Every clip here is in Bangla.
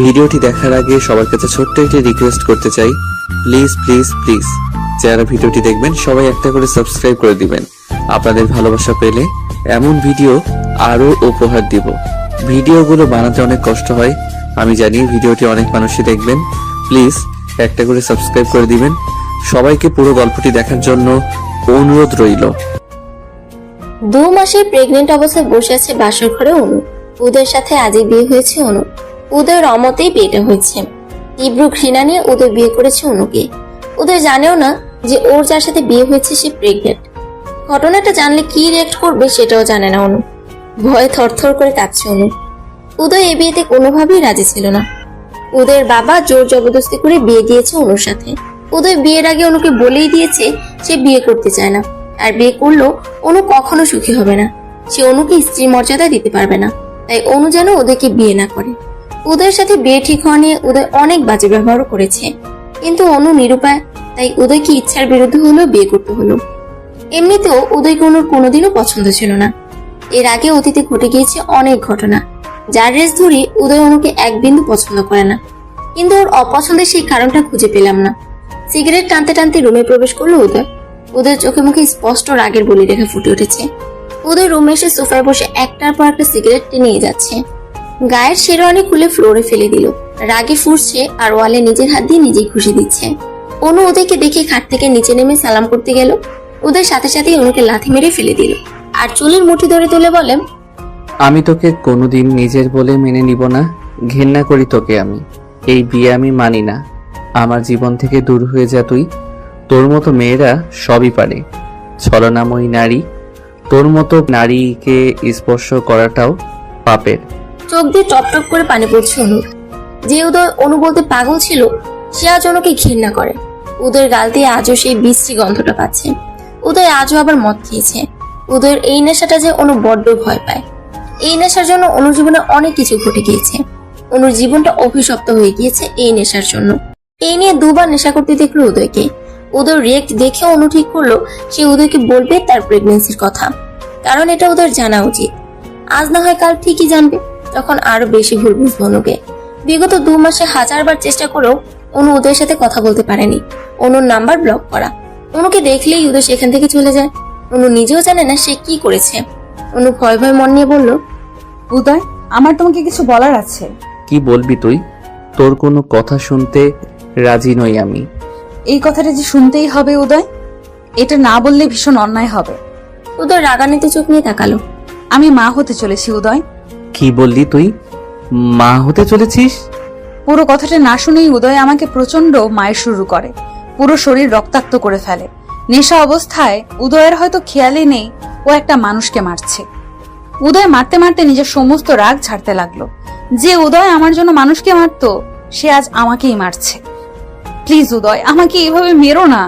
ভিডিওটি দেখার আগে সবার কাছে ছোট্ট একটি রিকোয়েস্ট করতে চাই, প্লিজ প্লিজ প্লিজ যারা ভিডিওটি দেখবেন সবাই একটা করে সাবস্ক্রাইব করে দিবেন। আপনাদের ভালোবাসা পেলে এমন ভিডিও আরো উপহার দিব। ভিডিওগুলো বানাতে অনেক কষ্ট হয়, আমি জানি। ভিডিওটি অনেক মানুষই দেখবেন, প্লিজ একটা করে সাবস্ক্রাইব করে দিবেন। সবাইকে পুরো গল্পটি দেখার জন্য অনুরোধ রইল। 2 মাসে প্রেগনেন্ট অবস্থায় বসে আছে বাসর ঘরে অনু। উদয়ের সাথে আজই বিয়ে হয়েছে অনু। উদয়ের অমতেই বিয়েটা হয়েছে। তীব্র ঘৃণা নিয়ে উদয় বিয়ে করেছে অনুকে। উদয় জানেও না যে ওর যার সাথে বিয়ে হয়েছে সে প্রেগনেন্ট। ঘটনাটা জানলে কি রিয়েক্ট করবে সেটাও জানে না অনু। ভয়ে থরথর করে কাঁপছে অনু। উদয় এই বিয়েতে কোনোভাবেই রাজি ছিল না। উদয়ের বাবা জোর জবরদস্তি করে বিয়ে দিয়েছে অনুর সাথে। উদয় বিয়ের আগে অনুকে বলেই দিয়েছে সে বিয়ে করতে চায় না, আর বিয়ে করলেও অনু কখনো সুখী হবে না। সে অনুকে স্ত্রী মর্যাদা দিতে পারবে না, তাই অনু যেন উদয়কে বিয়ে না করে। উদয়ের সাথে বিয়ে ঠিক হওয়া নিয়ে উদয় অনেক বাজে ব্যবহারও করেছে, কিন্তু অনু নিরুপায়, তাই উদয়কে ইচ্ছার বিরুদ্ধে হলেও বিয়ে করতে হলো। এমনিতেও উদয়কে অনুর কোনোদিনও পছন্দ ছিল না। এর আগে অতীতে ঘটে গিয়েছে অনেক ঘটনা, যার রেস ধরে উদয় অনুকে এক বিন্দু পছন্দ করে না। কিন্তু ওর অপছন্দের সেই কারণটা খুঁজে পেলাম না। সিগারেট টানতে টানতে রুমে প্রবেশ করলো উদয়। উদয়ের চোখে মুখে স্পষ্ট রাগের বলি রেখা ফুটে উঠেছে। উদয় রুমে এসে সোফায় বসে একটার পর একটা সিগারেট টেনে যাচ্ছে। গায়ের শেরওয়ানি খুলে ফ্লোরে ফেলে দিল। রাগে ফুঁসছে আর ওয়ালে নিজের হাত দিয়ে নিজেই খুশি দিচ্ছে। অনু উদয়কে দেখে খাট থেকে নিচে নেমে সালাম করতে গেল। উদয় সাথে সাথে অনুকে লাথি মেরে ফেলে দিল আর চুলের মুঠি ধরে তুলে বলে, আমি তোকে কোনোদিন নিজের বলে মেনে নিব না। ঘেন্না করি তোকে আমি। এই বিয়ে আমি মানি না। আমার জীবন থেকে দূর হয়ে যা তুই। তোর মতো মেয়েরা সবই পারে। ছলনাময়ী নারী, তোর মতো নারীকে স্পর্শ করাটাও পাপের। চোখ দিয়ে টপ টপ করে পানি পড়ছে অনুর। যে উদয় অনু বলতে পাগল ছিল, সে আজ অনুকে ঘৃণা করে। উদয়ের গাল দিয়ে আজও সেই বিশ্রী গন্ধটা পাচ্ছে। উদয় আজও আবার মদ খেয়েছে। উদয়ের এই নেশাটা যে অনু বড্ড ভয় পায়। এই নেশার জন্য অনুর জীবনে অনেক কিছু ঘটে গিয়েছে। অনুর জীবনটা অভিশপ্ত হয়ে গিয়েছে এই নেশার জন্য। এই নিয়ে 2 বার নেশা করতে দেখলো উদয়কে। উদয় রিয়েক্ট দেখে অনু ঠিক করলো সে উদয়কে বলবে তার প্রেগনেন্সির কথা, কারণ এটা উদয়ের জানা উচিত। আজ না হয় কাল ঠিকই জানবে, তখন আরো বেশি ভুল বুঝবো অনুকে। বিগত 2 মাসে 1000 বার চেষ্টা করেও অনু উদয়ের সাথে কথা বলতে পারেনি। অনুর নাম্বার ব্লক করা। অনুকে দেখলেই উদয় সেখান থেকে চলে যায়। অনু নিজেও জানে না সে কি করেছে। অনু ভয় ভয় মন নিয়ে বলল, উদয়, আমার তোমাকে কিছু বলার আছে। কি বলবি তুই? তোর কোনো কথা শুনতে রাজি নই আমি। এই কথাটা যে শুনতেই হবে উদয়, এটা না বললে ভীষণ অন্যায় হবে। উদয় রাগান্বিত চোখ নিয়ে তাকালো। আমি মা হতে চলেছি উদয়। কি বললি তুই? মা হতে চলেছিস? পুরো কথাটা না শুনেই উদয় আমাকে প্রচন্ড মায়ের শুরু করে। পুরো শরীর রক্তাক্ত করে ফেলে। নেশা অবস্থায় উদয়ের হয়তো খেয়ালই নেই ও একটা মানুষকে মারছে। উদয় মারতে মারতে নিজের সমস্ত রাগ ছাড়তে লাগলো। যে উদয় আমার জন্য মানুষকে মারতো, সে আজ আমাকেই মারছে। প্লিজ উদয়, আমাকে এইভাবে মেরো না,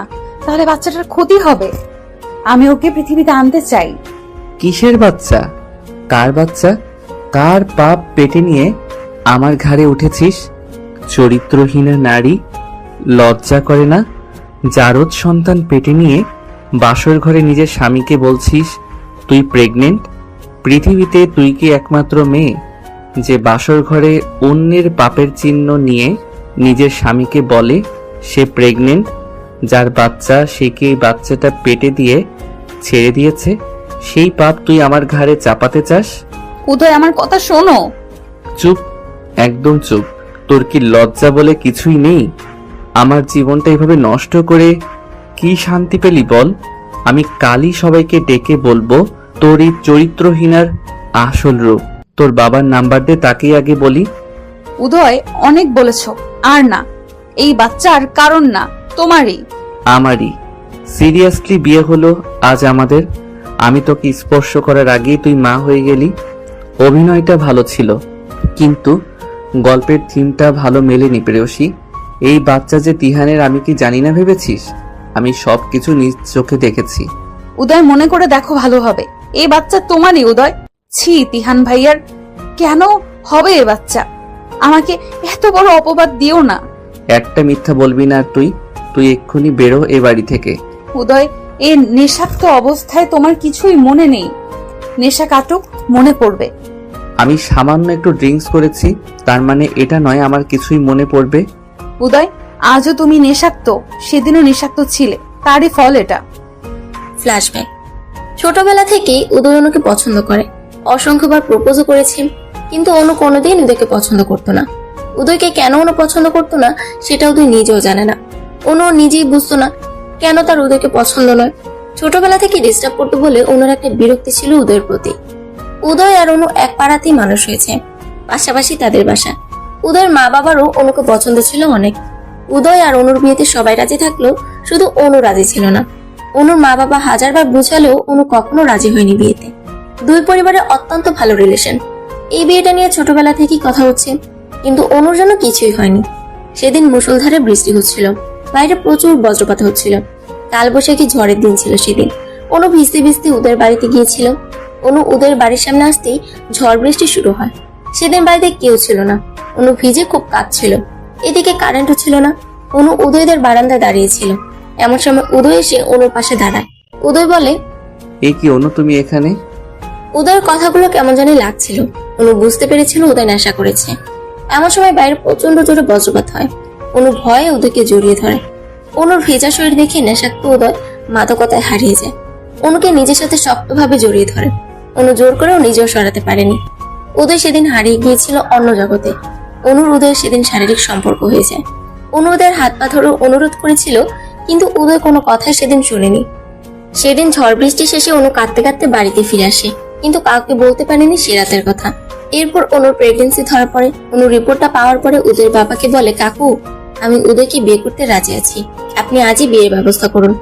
তাহলে বাচ্চাটার ক্ষতি হবে। আমি ওকে পৃথিবীতে আনতে চাই। কিসের বাচ্চা? কার বাচ্চা? কার পাপ পেটে নিয়ে আমার ঘাড়ে উঠেছিস? চরিত্রহীনা নারী, লজ্জা করে না? জারদ সন্তান পেটে নিয়ে বাসর ঘরে নিজের স্বামীকে বলছিস তুই প্রেগনেন্ট? পৃথিবীতে তুই কি একমাত্র মেয়ে যে বাসর ঘরে অন্যের পাপের চিহ্ন নিয়ে নিজের স্বামীকে বলে সে প্রেগনেন্ট? যার বাচ্চা সে কি এই বাচ্চাটা পেটে দিয়ে ছেড়ে দিয়েছে? সেই পাপ তুই আমার ঘাড়ে চাপাতে চাস? উদয়, আমার কথা শোনো। চুপ, একদম চুপ। তোর কি লজ্জা বলে কিছুই নেই? আমার জীবনটা এভাবে নষ্ট করে কি শান্তি পেলি বল? আমি কালই সবাইকে ডেকে বলবো তোর এই চরিত্রহীনার আসল রূপ। তোর বাবার নাম্বার দে, তাকেই আগে বলি। উদয়, অনেক বলেছ, আর না। এই বাচ্চার কারণ না, তোমারই। আমারই। সিরিয়াসলি বিয়ে হলো আজ আমাদের। আমি তোকে স্পর্শ করার আগেই তুই মা হয়ে গেলি। অভিনয়টা ভালো ছিল, কিন্তু গল্পের থিমটা ভালো মেলেনি প্রেয়সী। এই বাচ্চা যে তিহানের, আমি কি জানি না ভেবেছিস? আমি সবকিছু নিজ চোখে দেখেছি। উদয়, মনে করে দেখো ভালো হবে। এই বাচ্চা তোমারই উদয়। ছি, তিহান ভাইয়ার কেন হবে এ বাচ্চা? আমাকে এত বড় অপবাদ দিও না। একটা মিথ্যা বলবি না। তুই তুই এক্ষুনি বেরো এ বাড়ি থেকে। উদয়, এই নেশাক্ত অবস্থায় তোমার কিছুই মনে নেই। নেশা কাটুক, মনে পড়বে। আমি সামান্য একটু ড্রিঙ্কস করেছি, তার মানে এটা নয় আমার কিছুই মনে পড়বে। উদয়, আজও তুমি নেশাক্ত, সেদিনও নেশাক্ত ছিলে, তারই ফল এটা। ফ্ল্যাশব্যাক। ছোটবেলা থেকেই উদয় অনুকে পছন্দ করে, অসংখ্যবার প্রপোজও করেছে, কিন্তু অনু কোনোদিন উদয়কে পছন্দ করতো না। উদয়কে কেন অনু পছন্দ করতো না সেটা উদয় নিজেও জানে না। অনু নিজেই বুঝতো না কেন তার উদয়কে পছন্দ নয়। ছোটবেলা থেকে ডিস্টার্ব করতো বলে অনুর একটা বিরক্তি ছিল উদয়ের প্রতি। উদয় আর অনু এক পাড়াতেই মানুষ হয়েছে, পাশাপাশি তাদের বাসা। উদয়ের মা বাবারও অনুকে পছন্দ ছিল অনেক। উদয় আর অনুর বিয়েতে সবাই রাজি থাকলেও শুধু অনু রাজি ছিল না। অনুর মা বাবা হাজারবার বুঝালেও অনু কখনো রাজি হয়নি বিয়েতে। দুই পরিবারের অত্যন্ত ভালো রিলেশন। এই বিয়েটা নিয়ে ছোটবেলা থেকেই কথা হচ্ছে, কিন্তু অনুর জন্য কিছুই হয়নি। সেদিন মুষলধারে বৃষ্টি হচ্ছিল, বাইরে প্রচুর বজ্রপাত হচ্ছিল। কালবৈশাখী ঝড়ের দিন ছিল সেদিন। অনু ভিজতে ভিজতে উদয়ের বাড়িতে গিয়েছিল। অনু উদয়ের বাড়ির সামনে আসতেই ঝড় বৃষ্টি শুরু হয়। সেদিন বাড়িতে কেউ ছিল না। অনু ভিজে খুব কাঁদছিল। এদিকে কারেন্টও ছিল না। অনু উদয়দের বারান্দায় দাঁড়িয়েছিল। এমন সময় উদয় এসে অনুর পাশে দাঁড়ায়। উদয় বলে, এ কি অনু, তুমি এখানে? উদয়ের কথাগুলো কেমন জানি লাগছিল। অনু বুঝতে পেরেছিল উদয় নেশা করেছে। এমন সময় বাইরে প্রচন্ড জোরে বজ্রপাত হয়। অনু ভয়ে উদয়কে জড়িয়ে ধরে। অনুর ভেজা শরীর দেখে নেশাক্ত উদয় মাদকতায় হারিয়ে যায়। অনুকে নিজের সাথে শক্তভাবে জড়িয়ে ধরে। অনু জোর করেও নিজেও সরাতে পারেনি। উদয় সেদিন হারিয়ে গিয়েছিল অন্য জগতে। অনুর উদয়ের সেদিন শারীরিক সম্পর্ক হয়ে যায়। অনু উদয়ের হাত পা ধরে অনুরোধ করেছিল, কিন্তু উদয় কোনো কথাই সেদিন শুনেনি। সেদিন ঝড় বৃষ্টি শেষে অনু কাঁদতে কাঁদতে বাড়িতে ফিরে আসে, কিন্তু কাউকে বলতে পারেনি সে রাতের কথা। এরপর অনুর প্রেগন্যান্সি ধরা পড়ে। অনুর রিপোর্টটা পাওয়ার পরে উদয়ের বাবাকে বলে, কাকু, আমি উদয়কে বিয়ে করতে রাজি আছি, আপনি আজই বিয়ের ব্যবস্থা করুন।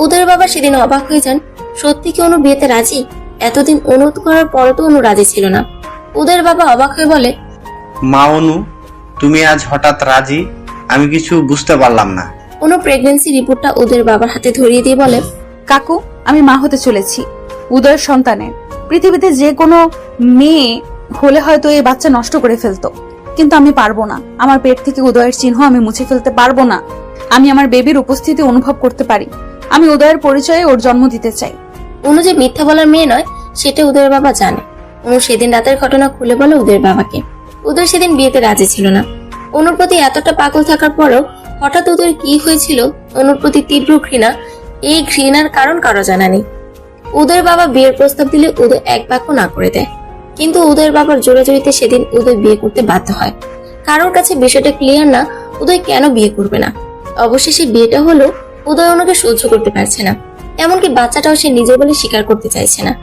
উদয়ের বাবা সেদিন অবাক হয়ে যান। সত্যি কি অনু বিয়েতে রাজি? এতদিন অনুরোধ করার পরও তো অনু রাজি ছিল না। উদয়ের বাবা অবাক হয়ে বলে, মা অনু, তুমি আজ হঠাৎ রাজি? আমি কিছু বুঝতে পারলাম না। অনু প্রেগন্যান্সি রিপোর্টটা উদয়ের বাবার হাতে ধরিয়ে দিয়ে বলে, কাকু, আমি মা হতে চলেছি উদয়ের সন্তানের। পৃথিবীতে যে কোনো মেয়ে হলে হয়তো এই বাচ্চা নষ্ট করে ফেলতো, কিন্তু আমি পারবো না। আমার পেট থেকে উদয়ের চিহ্ন আমি মুছে ফেলতে পারবো না। আমি আমার বেবির উপস্থিতি অনুভব করতে পারি। আমি উদয়ের পরিচয়ে ওর জন্ম দিতে চাই। অনু যে মিথ্যা বলার মেয়ে নয় সেটা উদয়ের বাবা জানে। অনু সেদিন রাতের ঘটনা খুলে বলে উদয়ের বাবাকে। উদয় সেদিন বিয়েতে রাজি ছিল না। অনুর প্রতি এতটা পাগল থাকার পরেও হঠাৎ উদয়ের কি হয়েছিল, অনুর প্রতি তীব্র ঘৃণা। এই ঘৃণার কারণ কারো জানা নেই। উদয়ের বাবা বিয়ের প্রস্তাব দিলে উদয় এক বাক্য না করে দেয়, কিন্তু উদয়ের বাবার জোরাজুরিতে সেদিন উদয় বিয়ে করতে বাধ্য হয়। কারোর কাছে বিষয়টা ক্লিয়ার না উদয় কেন বিয়ে করবে না। অবশেষে বিয়েটা হলো। উদয় অনুকে সহ্য করতে পারছে না, এমনকি বাচ্চাটাও সে নিজের বলে স্বীকার করতে চাইছে না।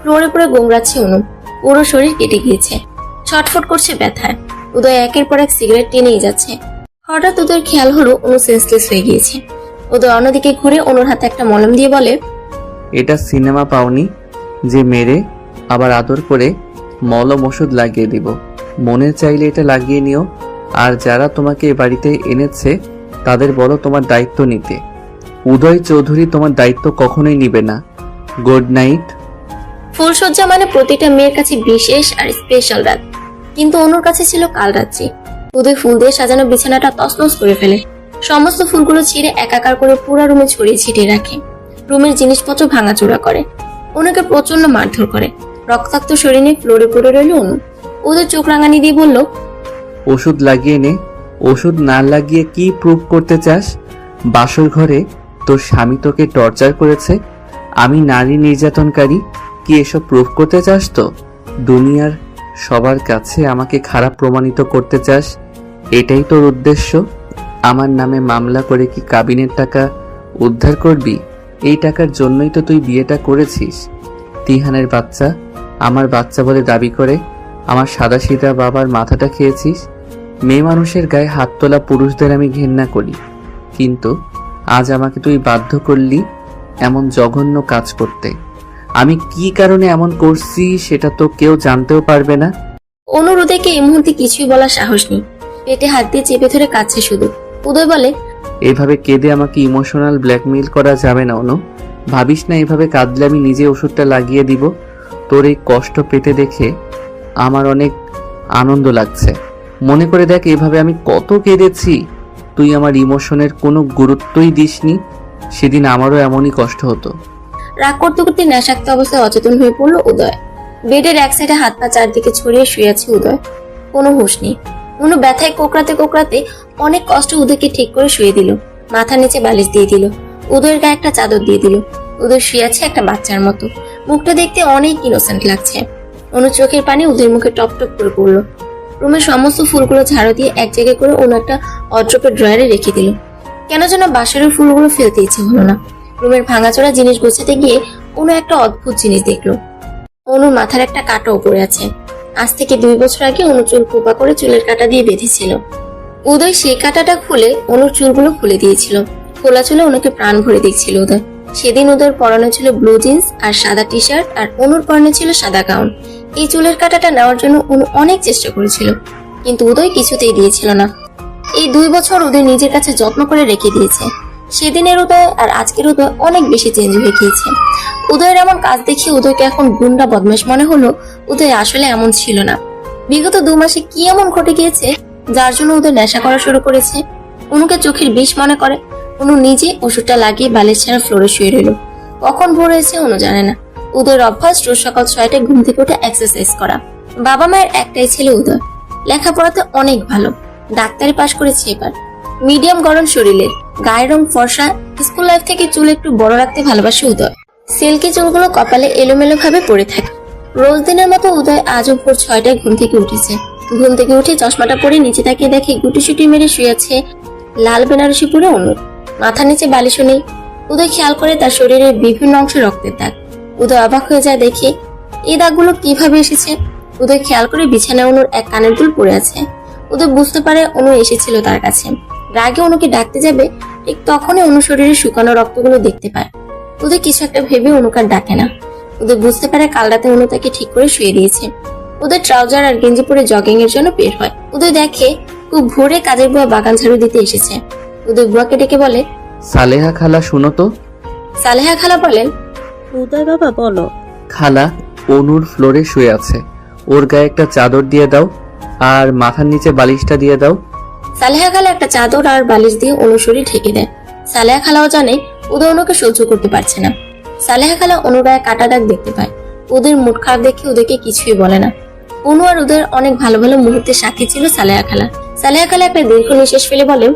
ফ্লোরে পড়ে গোংরাচ্ছে অনু, পুরো শরীর কেটে গিয়েছে, ছটফট করছে ব্যথায়। উদয় একের পর এক সিগারেট টেনেই যাচ্ছে। হঠাৎ উদয়ের খেয়াল হলো অনু সেন্সলেস হয়ে গিয়েছে। উদয় অন্যদিকে ঘুরে অনুর হাতে একটা মলম দিয়ে বলে, এটা সিনেমা পাওনি যে মেরে আবার আদর করে মলম ওষুধ লাগিয়ে দিব? মনে চাইলে এটা লাগিয়ে নিও। আর যারা তোমাকে এ বাড়িতে এনেছে তাদের বলো তোমার দায়িত্ব নিতে। উদয় চৌধুরী তোমার দায়িত্ব কখনোই নিবে না। Good night. ফুলসজ্জা মানে প্রতিটা মেয়ের কাছে বিশেষ আর স্পেশাল রাত, কিন্তু অনুর কাছে ছিল কাল রাত্রি। উদয় ফুল দিয়ে সাজানো বিছানাটা তছনছ করে ফেলে। সমস্ত ফুলগুলো ছিঁড়ে একাকার করে পুরো রুমে ছড়িয়ে ছিটিয়ে রাখে। রুমের জিনিসপত্র ভাঙাচোরা করে। অনুকে প্রচন্ড মারধর করে। রক্তাক্ত শরীরে ফ্লোরে পড়ে রইল অনু। উদয় চোখ রাঙানি দিয়ে বলল, ওষুধ লাগিয়ে নে। ওষুধ না লাগিয়ে কি প্রুভ করতে চাস? বাসর ঘরে তোর স্বামী তোকে টর্চার করেছে, আমি নারী নির্যাতনকারী, কি এসব প্রুভ করতে চাস? তো দুনিয়ার সবার কাছে আমাকে খারাপ প্রমাণিত করতে চাস? এটাই তোর উদ্দেশ্য? আমার নামে মামলা করে কি কাবিনের টাকা উদ্ধার করবি? এই টাকার জন্যই তো তুই বিয়েটা করেছিস। তিহানের বাচ্চা আমার বাচ্চা বলে দাবি করে আমার সাদাসিধা বাবার মাথাটা খেয়েছিস। মেয়ে মানুষের গায়ে হাত তোলা পুরুষদের আমি ঘেন্না করি, কিন্তু আজ আমাকে তুই বাধ্য করলি এমন জঘন্য কাজ করতে। আমি কি কারণে এমন করছি সেটা তো কেউ জানতেও পারবে না। অনুর উদয়কে এই মুহূর্তে কিছুই বলার সাহস নেই। পেটে হাত দিয়ে চেপে ধরে কাঁদছে শুধু। উদয় বলে, এভাবে কেঁদে আমাকে ইমোশনাল ব্ল্যাকমেইল করা যাবে না অনু। ভাবিস না এভাবে কাঁদলে আমি নিজে ওষুধটা লাগিয়ে দিব। তোর এই কষ্ট পেতে দেখে আমার অনেক আনন্দ লাগছে। মনে করে দেখ এভাবে আমি কত কেঁদেছি। তুই আমার ইমোশনের কোনো গুরুত্বই দিসনি। সেদিন আমারও এমনই কষ্ট হতো। রাগ করতে করতে নেশাক্ত অবস্থায় অচেতন হয়ে পড়ল উদয়। বেডের এক সাইডে হাত পা চারদিকে ছড়িয়ে শুয়ে আছে উদয়। কোনো হুঁশ নেই। অনু ব্যথায় কোকড়াতে কোকড়াতে অনেক কষ্ট উদয়কে ঠিক করে শুয়ে দিল। মাথার নিচে বালিশ দিয়ে দিল, উদয়ের গায়ে একটা চাদর দিয়ে দিল। উদয় শুয়ে আছে একটা বাচ্চার মতো, মুখটা দেখতে অনেক ইনোসেন্ট লাগছে। অনু চোখের পানি উদয়ের মুখে টপ টপ করে পড়লো। রুমের সমস্ত ফুলগুলো ঝাড়ু দিয়ে এক জায়গায় করে অনু একটা অড্রপের ড্রয়ারে রেখে দিল। কেন যেন বাসরের ফুলগুলো ফেলতে ইচ্ছে হলো না। রুমের ভাঙাচোরা জিনিস গোছাতে গিয়ে অনু একটা অদ্ভুত জিনিস দেখলো। অনুর মাথার একটা কাটা উপরে আছে। আজ থেকে 2 বছর আগে অনু চুল কোপা করে চুলের কাটা দিয়ে বেঁধেছিল। উদয় সেই কাটাটা খুলে অনুর চুলগুলো খুলে দিয়েছিল। খোলা চুলে অনুকে প্রাণ ভরে দেখছিল উদয়। সেদিন উদয়ের পরনে ছিল ব্লু জিন্স আর সাদা টি শার্ট, আর অনুর পরনে ছিল সাদা গাউন। এই চুলের কাটাটা নেওয়ার জন্য অনু অনেক চেষ্টা করেছিল, কিন্তু উদয় কিছুতেই দিয়েছিল না। এই 2 বছর উদয় নিজের কাছে যত্ন করে রেখে দিয়েছে। সেদিনের উদয় আর আজকের উদয় অনেক বেশি চেঞ্জ হয়ে গিয়েছে। উদয়ের এমন কাজ দেখে উদয়কে এখন গুন্ডা বদমাশ মনে হলো। উদয় আসলে এমন ছিল না। বিগত 2 মাসে কি এমন ঘটে গিয়েছে যার জন্য উদয় নেশা করা শুরু করেছে? অনুকে চোখের বিষ মনে করে। অনু নিজে ওষুধটা লাগিয়ে বালিশ ছাড়া ফ্লোরে শুয়ে রইল। কখন ভোর হয়েছে অনু জানে না। উদয়ের অভ্যাস রোজ সকাল 6টায় ঘুম থেকে উঠে এক্সারসাইজ করা। বাবা মায়ের একটাই ছেলে উদয়, লেখাপড়াতে অনেক ভালো, ডাক্তারি পাশ করেছে এবার। মিডিয়াম গড়ন শরীরের, গায়ের রং ফর্সা। স্কুল লাইফ থেকে চুল একটু বড় রাখতে ভালোবাসে উদয়। সিল্কি চুলগুলো কপালে এলোমেলো ভাবে পড়ে থাকে। রোজ দিনের মতো উদয় আজও ভোর 6টায় ঘুম থেকে উঠেছে। ঘুম থেকে উঠে চশমাটা পরে নিচে তাকিয়ে দেখে গুটিসুটি মেরে শুয়ে আছে লাল বেনারসি পরে অনু। মাথার নিচে বালিশও নেই। উদয় খেয়াল করে তার শরীরের বিভিন্ন অংশে রক্তের দাগ। উদয় অবাক হয়ে যায় দেখে এই দাগগুলো কিভাবে এসেছে। উদয় খেয়াল করে বিছানায় অনুর এক কানের দুল পড়ে আছে। উদয় বুঝতে পারে অনু এসেছিল তার কাছে। রাগে অনুকে ডাকতে যাবে, ঠিক তখনই অনু শরীরে শুকানো রক্তগুলো দেখতে পায়। উদয় কিছু একটা ভেবে অনুকে আর ডাকে না। উদয় বুঝতে পারে কাল রাতে অনু তাকে ঠিক করে শুয়ে দিয়েছে। উদয় ট্রাউজার আর গেঞ্জি পরে জগিং এর জন্য বের হয়। উদয় দেখে খুব ভোরে কাজের বুয়া বাগান ঝাড়ু দিতে এসেছে। উদয় বুয়াকে ডেকে বলে, সালেহা খালা শুনো তো। সালেহা খালা বলেন, উদয় বাবা বলো। খালা, অনুর ফ্লোরে শুয়ে আছে, ওর গায়ে একটা চাদর দিয়ে দাও আর মাথার নিচে বালিশটা দিয়ে দাও। সালেহা খালা একটা চাদর আর বালিশ দিয়ে অনুর শরীর ঢেকে দেয়। সালেহা খালাও জানে উদয় অনুকে সহ্য করতে পারছে না। সালেহা খালা অনুর গায়ে কাটা দাগ দেখতে পায়। ওদের মুড খারাপ দেখে ওদেরকে কিছুই বলে না। অনু আর ওদের অনেক ভালো ভালো মুহূর্তের সাক্ষী ছিল সালেহা খালা। সালেহা খালা একটা দীর্ঘ নিঃশ্বাস ফেলে বলে,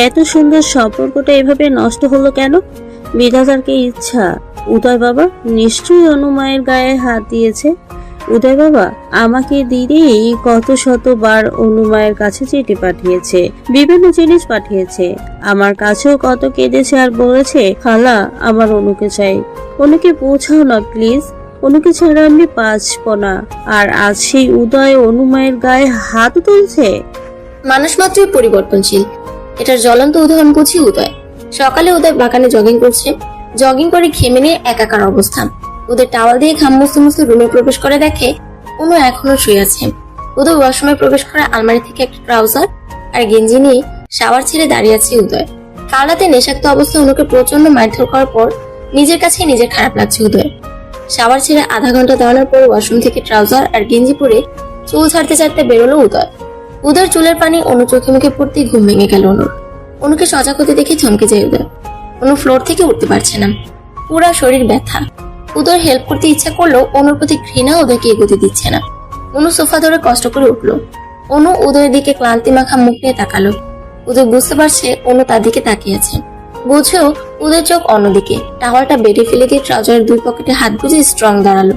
এত সুন্দর সম্পর্কটা এভাবে নষ্ট হলো কেন? বিধাতার কি ইচ্ছা? উদয় বাবা নিশ্চয়ই অনুমায়ের গায়ে হাত দিয়েছে। উদয় বাবা আমাকে দিদি কত শতবার অনুমায়ের কাছে চিঠি পাঠিয়েছে, বিভিন্ন জিনিস পাঠিয়েছে, আমার কাছেও কত কেঁদেছে আর বলেছে খালা আমার অনুকে চাই। অনুকে পৌঁছাও না প্লিজ, অনুকে ছাড়া আমি বাঁচব না। আর আজ সেই উদয় অনুমায়ের গায়ে হাত তুলছে। মানুষ মাত্রই পরিবর্তনশীল, এটার জ্বলন্ত উদাহরণ বুঝি উদয়। সকালে উদয় বাগানে জগিং করছে। জগিং করে ঘেমে নিয়ে একাকার অবস্থা। উদয় টাওয়াল দিয়ে ঘাম মুছতে মুছতে রুমে প্রবেশ করে দেখে অনু এখনো শুয়ে আছে। উদয় ওয়াশরুমে প্রবেশ করে আলমারি থেকে একটা ট্রাউজার আর গেঞ্জি নিয়ে শাওয়ার ছেড়ে দাঁড়িয়ে আছে উদয়। কাল রাতে নেশাক্ত অবস্থায় অনুকে প্রচন্ড মারধর করার পর নিজের কাছে নিজের খারাপ লাগছে উদয়। শাওয়ার ছেড়ে আধা ঘন্টা দাঁড়ানোর পর ওয়াশরুম থেকে ট্রাউজার আর গেঞ্জি পরে চুল ছাড়তে ছাড়তে বেরোলো উদয়। উদয়ের চুলের পানি অনু চোখে মুখে পড়তেই ঘুম ভেঙে গেল অনুর। অনুকে সজাগ হতে দেখে চমকে যায় উদয়। অনু ফ্লোর থেকে উঠতে পারছে না, পুরা শরীর ব্যথা। উদয়ের হেল্প করতে ইচ্ছা করলেও অনুর প্রতি ঘৃণা উদয়কে এগোতে দিচ্ছে না। অনু সোফা ধরে কষ্ট করে উঠলো। অনু উদয়ের দিকে ক্লান্তি মাখা মুখ নিয়ে তাকালো। উদয় বুঝতে পারছে অনু তার দিকে তাকিয়ে আছে। বুঝেও উদয়ের চোখ অন্যদিকে। টাওয়ালটা বেডে ফেলে দিয়ে ট্রাউজারের 2 পকেটে হাত গুজে স্ট্রং দাঁড়ালো।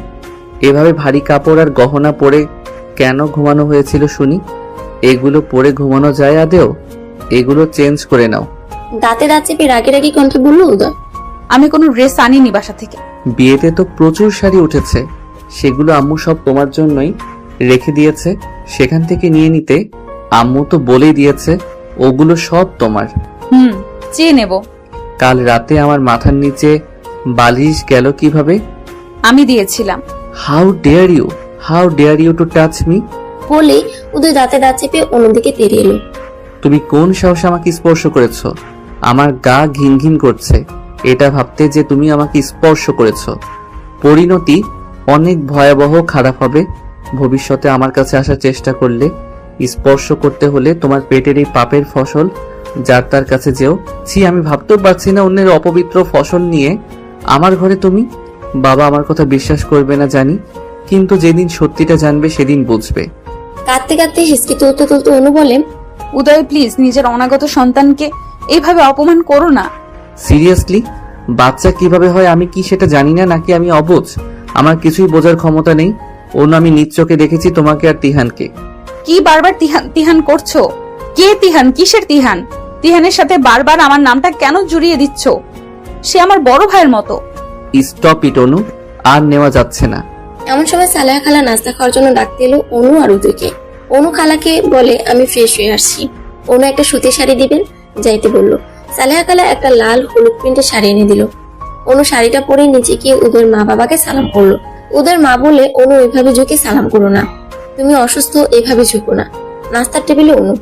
এভাবে ভারী কাপড় আর গহনা পরে কেন ঘুমানো হয়েছিল শুনি? এগুলো পরে ঘুমানো যায় আদেও? এগুলো চেঞ্জ করে নাও। দাঁতে দাঁত চেপে রাগে রাগে কণ্ঠে বলল উদয়, আমি কোনো ড্রেস আনিনি বাসা থেকে। বিয়েতে তো প্রচুর শাড়ি উঠেছে, সেগুলো আম্মু সব তোমার জন্যই রেখে দিয়েছে। সেখান থেকে নিয়ে নিতে। আম্মু তো বলেই দিয়েছে ওগুলো সব তোমার। চেয়ে নেব। কাল রাতে আমার মাথার নিচে বালিশ গেল কিভাবে? আমি দিয়েছিলাম। How dare you to touch me? বলে উদয় দাঁতে দাঁত চেপে অন্যদিকে তেড়ে এলো। তুমি কোন সাহসে আমাকে স্পর্শ করেছো? আমার গা ঘিন ঘিন করছে এটা ভাবতে যে তুমি আমাকে স্পর্শ করেছো। পরিণতি অনেক ভয়াবহ খারাপ হবে ভবিষ্যতে। আমার কাছে আসার চেষ্টা করলে, স্পর্শ করতে হলে তোমার পেটের এই পাপের ফসল যার তার কাছে যেও। ছি, আমি ভাবতেও পারছি না অন্যের অপবিত্র ফসল নিয়ে আমার ঘরে তুমি। বাবা আমার কথা বিশ্বাস করবে না জানি, কিন্তু যেদিন সত্যিটা জানবে সেদিন বুঝবে। কাঁদতে কাঁদতে হিসকি তুলতে তুলতে অনু বলে, উদয় প্লিজ নিজের অনাগত সন্তানকে এইভাবে অপমান করো না। সিরিয়াসলি, বাচ্চা কিভাবে হয় আমি কি সেটা জানি না নাকি আমি অবুঝ? আমার কিছুই বোঝার ক্ষমতা নেই। অন্য আমি নিজ চোখে দেখেছি তোমাকে আর তিহানকে। কি বারবার তিহান তিহান করছো? কে তিহান? কিসের তিহান? তিহানের সাথে বারবার আমার নামটা কেন জড়িয়ে দিচ্ছ? সে আমার বড় ভাইয়ের মতো। স্টপ ইট অনু, আর নেওয়া যাচ্ছে না। এমন সময় সালেহা খালা নাস্তা খাওয়ার জন্য ডাকতে এলো অনু আর উদয়কে। অনু খালাকে বলে, আমি ফ্রেশ হয়ে আসছি। অনু একটা সুতির শাড়ি দিবেন, যাইতে বলল। সালেহা খালা একটা লাল হলুদ প্রিন্টের শাড়ি এনে দিল। অনু শাড়িটা পরে নিচে গিয়ে উদয়ের মা বাবাকে সালাম করলো। উদয়ের মা বলে, অনু এভাবে ঝুঁকে সালাম করো না, তুমি অসুস্থ, এভাবে ঝুঁকো না। নাস্তার টেবিলে অনু,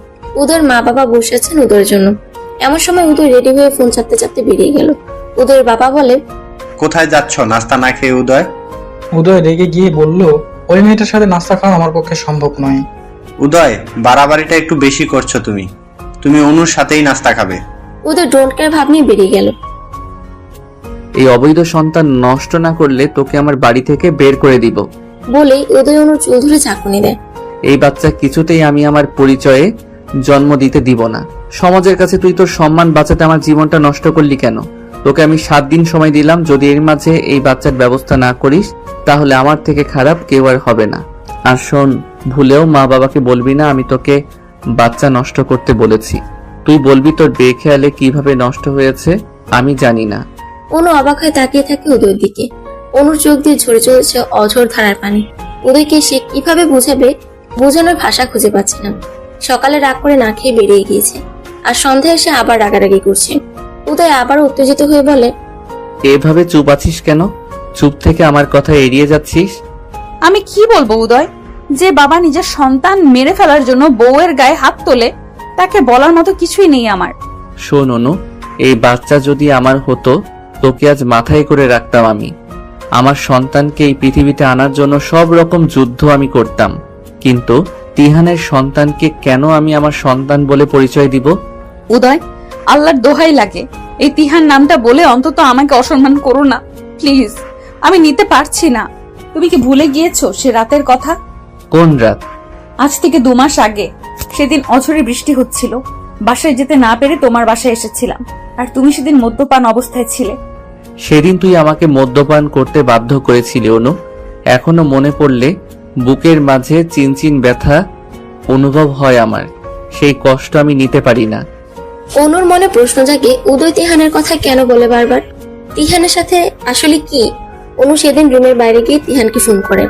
উদয়ের মা বাবা বসে আছেন উদয়ের জন্য। এমন সময় উদয় রেডি হয়ে ফোন চাপতে চাপতে বেরিয়ে গেল। উদয়ের বাবা বলে, কোথায় যাচ্ছ নাস্তা না খেয়ে উদয়? উদয় রেগে গিয়ে বলল, ওই মেয়েটার সাথে নাস্তা খাওয়া আমার পক্ষে সম্ভব নয়। উদয়, বাড়াবাড়িটা একটু বেশি করছো তুমি। তুমি অনুর সাথেই নাস্তা খাবে। উদয় ডোন্ট কেয়ার ভাব নিয়ে বেরিয়ে গেল। এই অবৈধ সন্তান নষ্ট না করলে তোকে আমার বাড়ি থেকে বের করে দিব। বলেই উদয় অনুর চুল ধরে চাকুনি দেয়। এই বাচ্চা কিছুতেই আমি আমার পরিচয়ে জন্ম দিতে দিব না। সমাজের কাছে তুই তোর সম্মান বাঁচাতে আমার জীবনটা নষ্ট করলি কেন? তোকে আমি 7 দিন সময় দিলাম, যদি এর মাঝে এই বাচ্চার ব্যবস্থা না করিস তাহলে আমার থেকে খারাপ কেউ আর হবে না। আর শোন, ভুলেও মা বাবাকে বলবি না আমি তোকে বাচ্চা নষ্ট করতে বলেছি। তুই বলবি তোর বেখেয়ালে কিভাবে নষ্ট হয়েছে আমি জানি না। অনু অবাক হয়ে তাকিয়ে থাকে উদয়ের দিকে। অনুর চোখ দিয়ে ঝরে চলেছে অঝোর ধারার পানি। উদয়কে সে কিভাবে বুঝাবে, বোঝানোর ভাষা খুঁজে পাচ্ছে না। সকালে রাগ করে না খেয়ে বেরিয়ে গিয়েছে, আর সন্ধ্যায় এসে আবার রাগারাগি করছে। উদয় আবার উত্তেজিত হয়ে বলে, এভাবে চুপ আছিস কেন? চুপ থেকে আমার কথা এড়িয়ে যাচ্ছিস। আমি কি বলবো উদয়? যে বাবা নিজের সন্তান মেরে ফেলার জন্য বউয়ের গায়ে হাত তোলে, তাকে বলার মতো কিছুই নেই আমার। শোন অনু, এই বাচ্চা যদি আমার হতো তোকে আজ মাথায় করে রাখতাম আমি। আমার সন্তানকে এই পৃথিবীতে আনার জন্য সব রকম যুদ্ধ আমি করতাম, কিন্তু তিহানের সন্তানকে কেন আমি আমার সন্তান বলে পরিচয় দিব? উদয়, আল্লাহর দোহাই লাগে, এই তিহান নামটা বলে অন্তত আমাকে অসম্মান করো না প্লিজ। আমি নিতে পারছি না। তুমি কি ভুলে গিয়েছো সে রাতের কথা? কোন রাত? আজ থেকে 2 মাস আগে। সেদিন অঝরে বৃষ্টি হচ্ছিল, বাসায় যেতে না পেরে তোমার বাসায় এসেছিলাম, আর তুমি সেদিন মদ্যপান অবস্থায় ছিলে। সেদিন তুই আমাকে মদ্যপান করতে বাধ্য করেছিলি অনু। এখনো মনে পড়লে বুকের মাঝে চিনচিন ব্যথা অনুভব হয় আমার। সেই কষ্ট আমি নিতে পারি না। অনুর মনে প্রশ্ন জাগে, উদয় তিহানের কথা কেন বলে বারবার? তিহানের সাথে আসলে কি? অনু সেদিন রুমের বাইরে গিয়ে তিহানকে ফোন করে।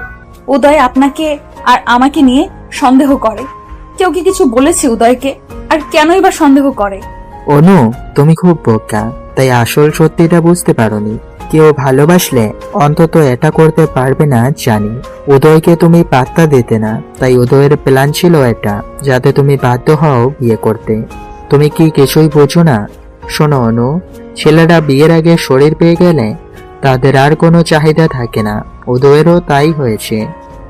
উদয় আপনাকে আর আমাকে নিয়ে সন্দেহ করে। কেউ কি কিছু বলেছে উদয়কে? আর কেনই বা সন্দেহ করে? অনু, তুমি খুব বোকা, তাই আসল সত্যিটা বুঝতে পারোনি। কেউ ভালোবাসলে অন্তত এটা করতে পারবে না জানি। উদয়কে তুমি পাত্তা দিতে না, তাই উদয়ের প্ল্যান ছিল এটা, যাতে তুমি বাধ্য হও বিয়ে করতে। তুমি কি কিছুই বোঝো না? শোনো অনু, ছেলেরা বিয়ের আগে শরীর পেয়ে গেলে তাদের আর কোনো চাহিদা থাকে না। উদয়েরও তাই হয়েছে।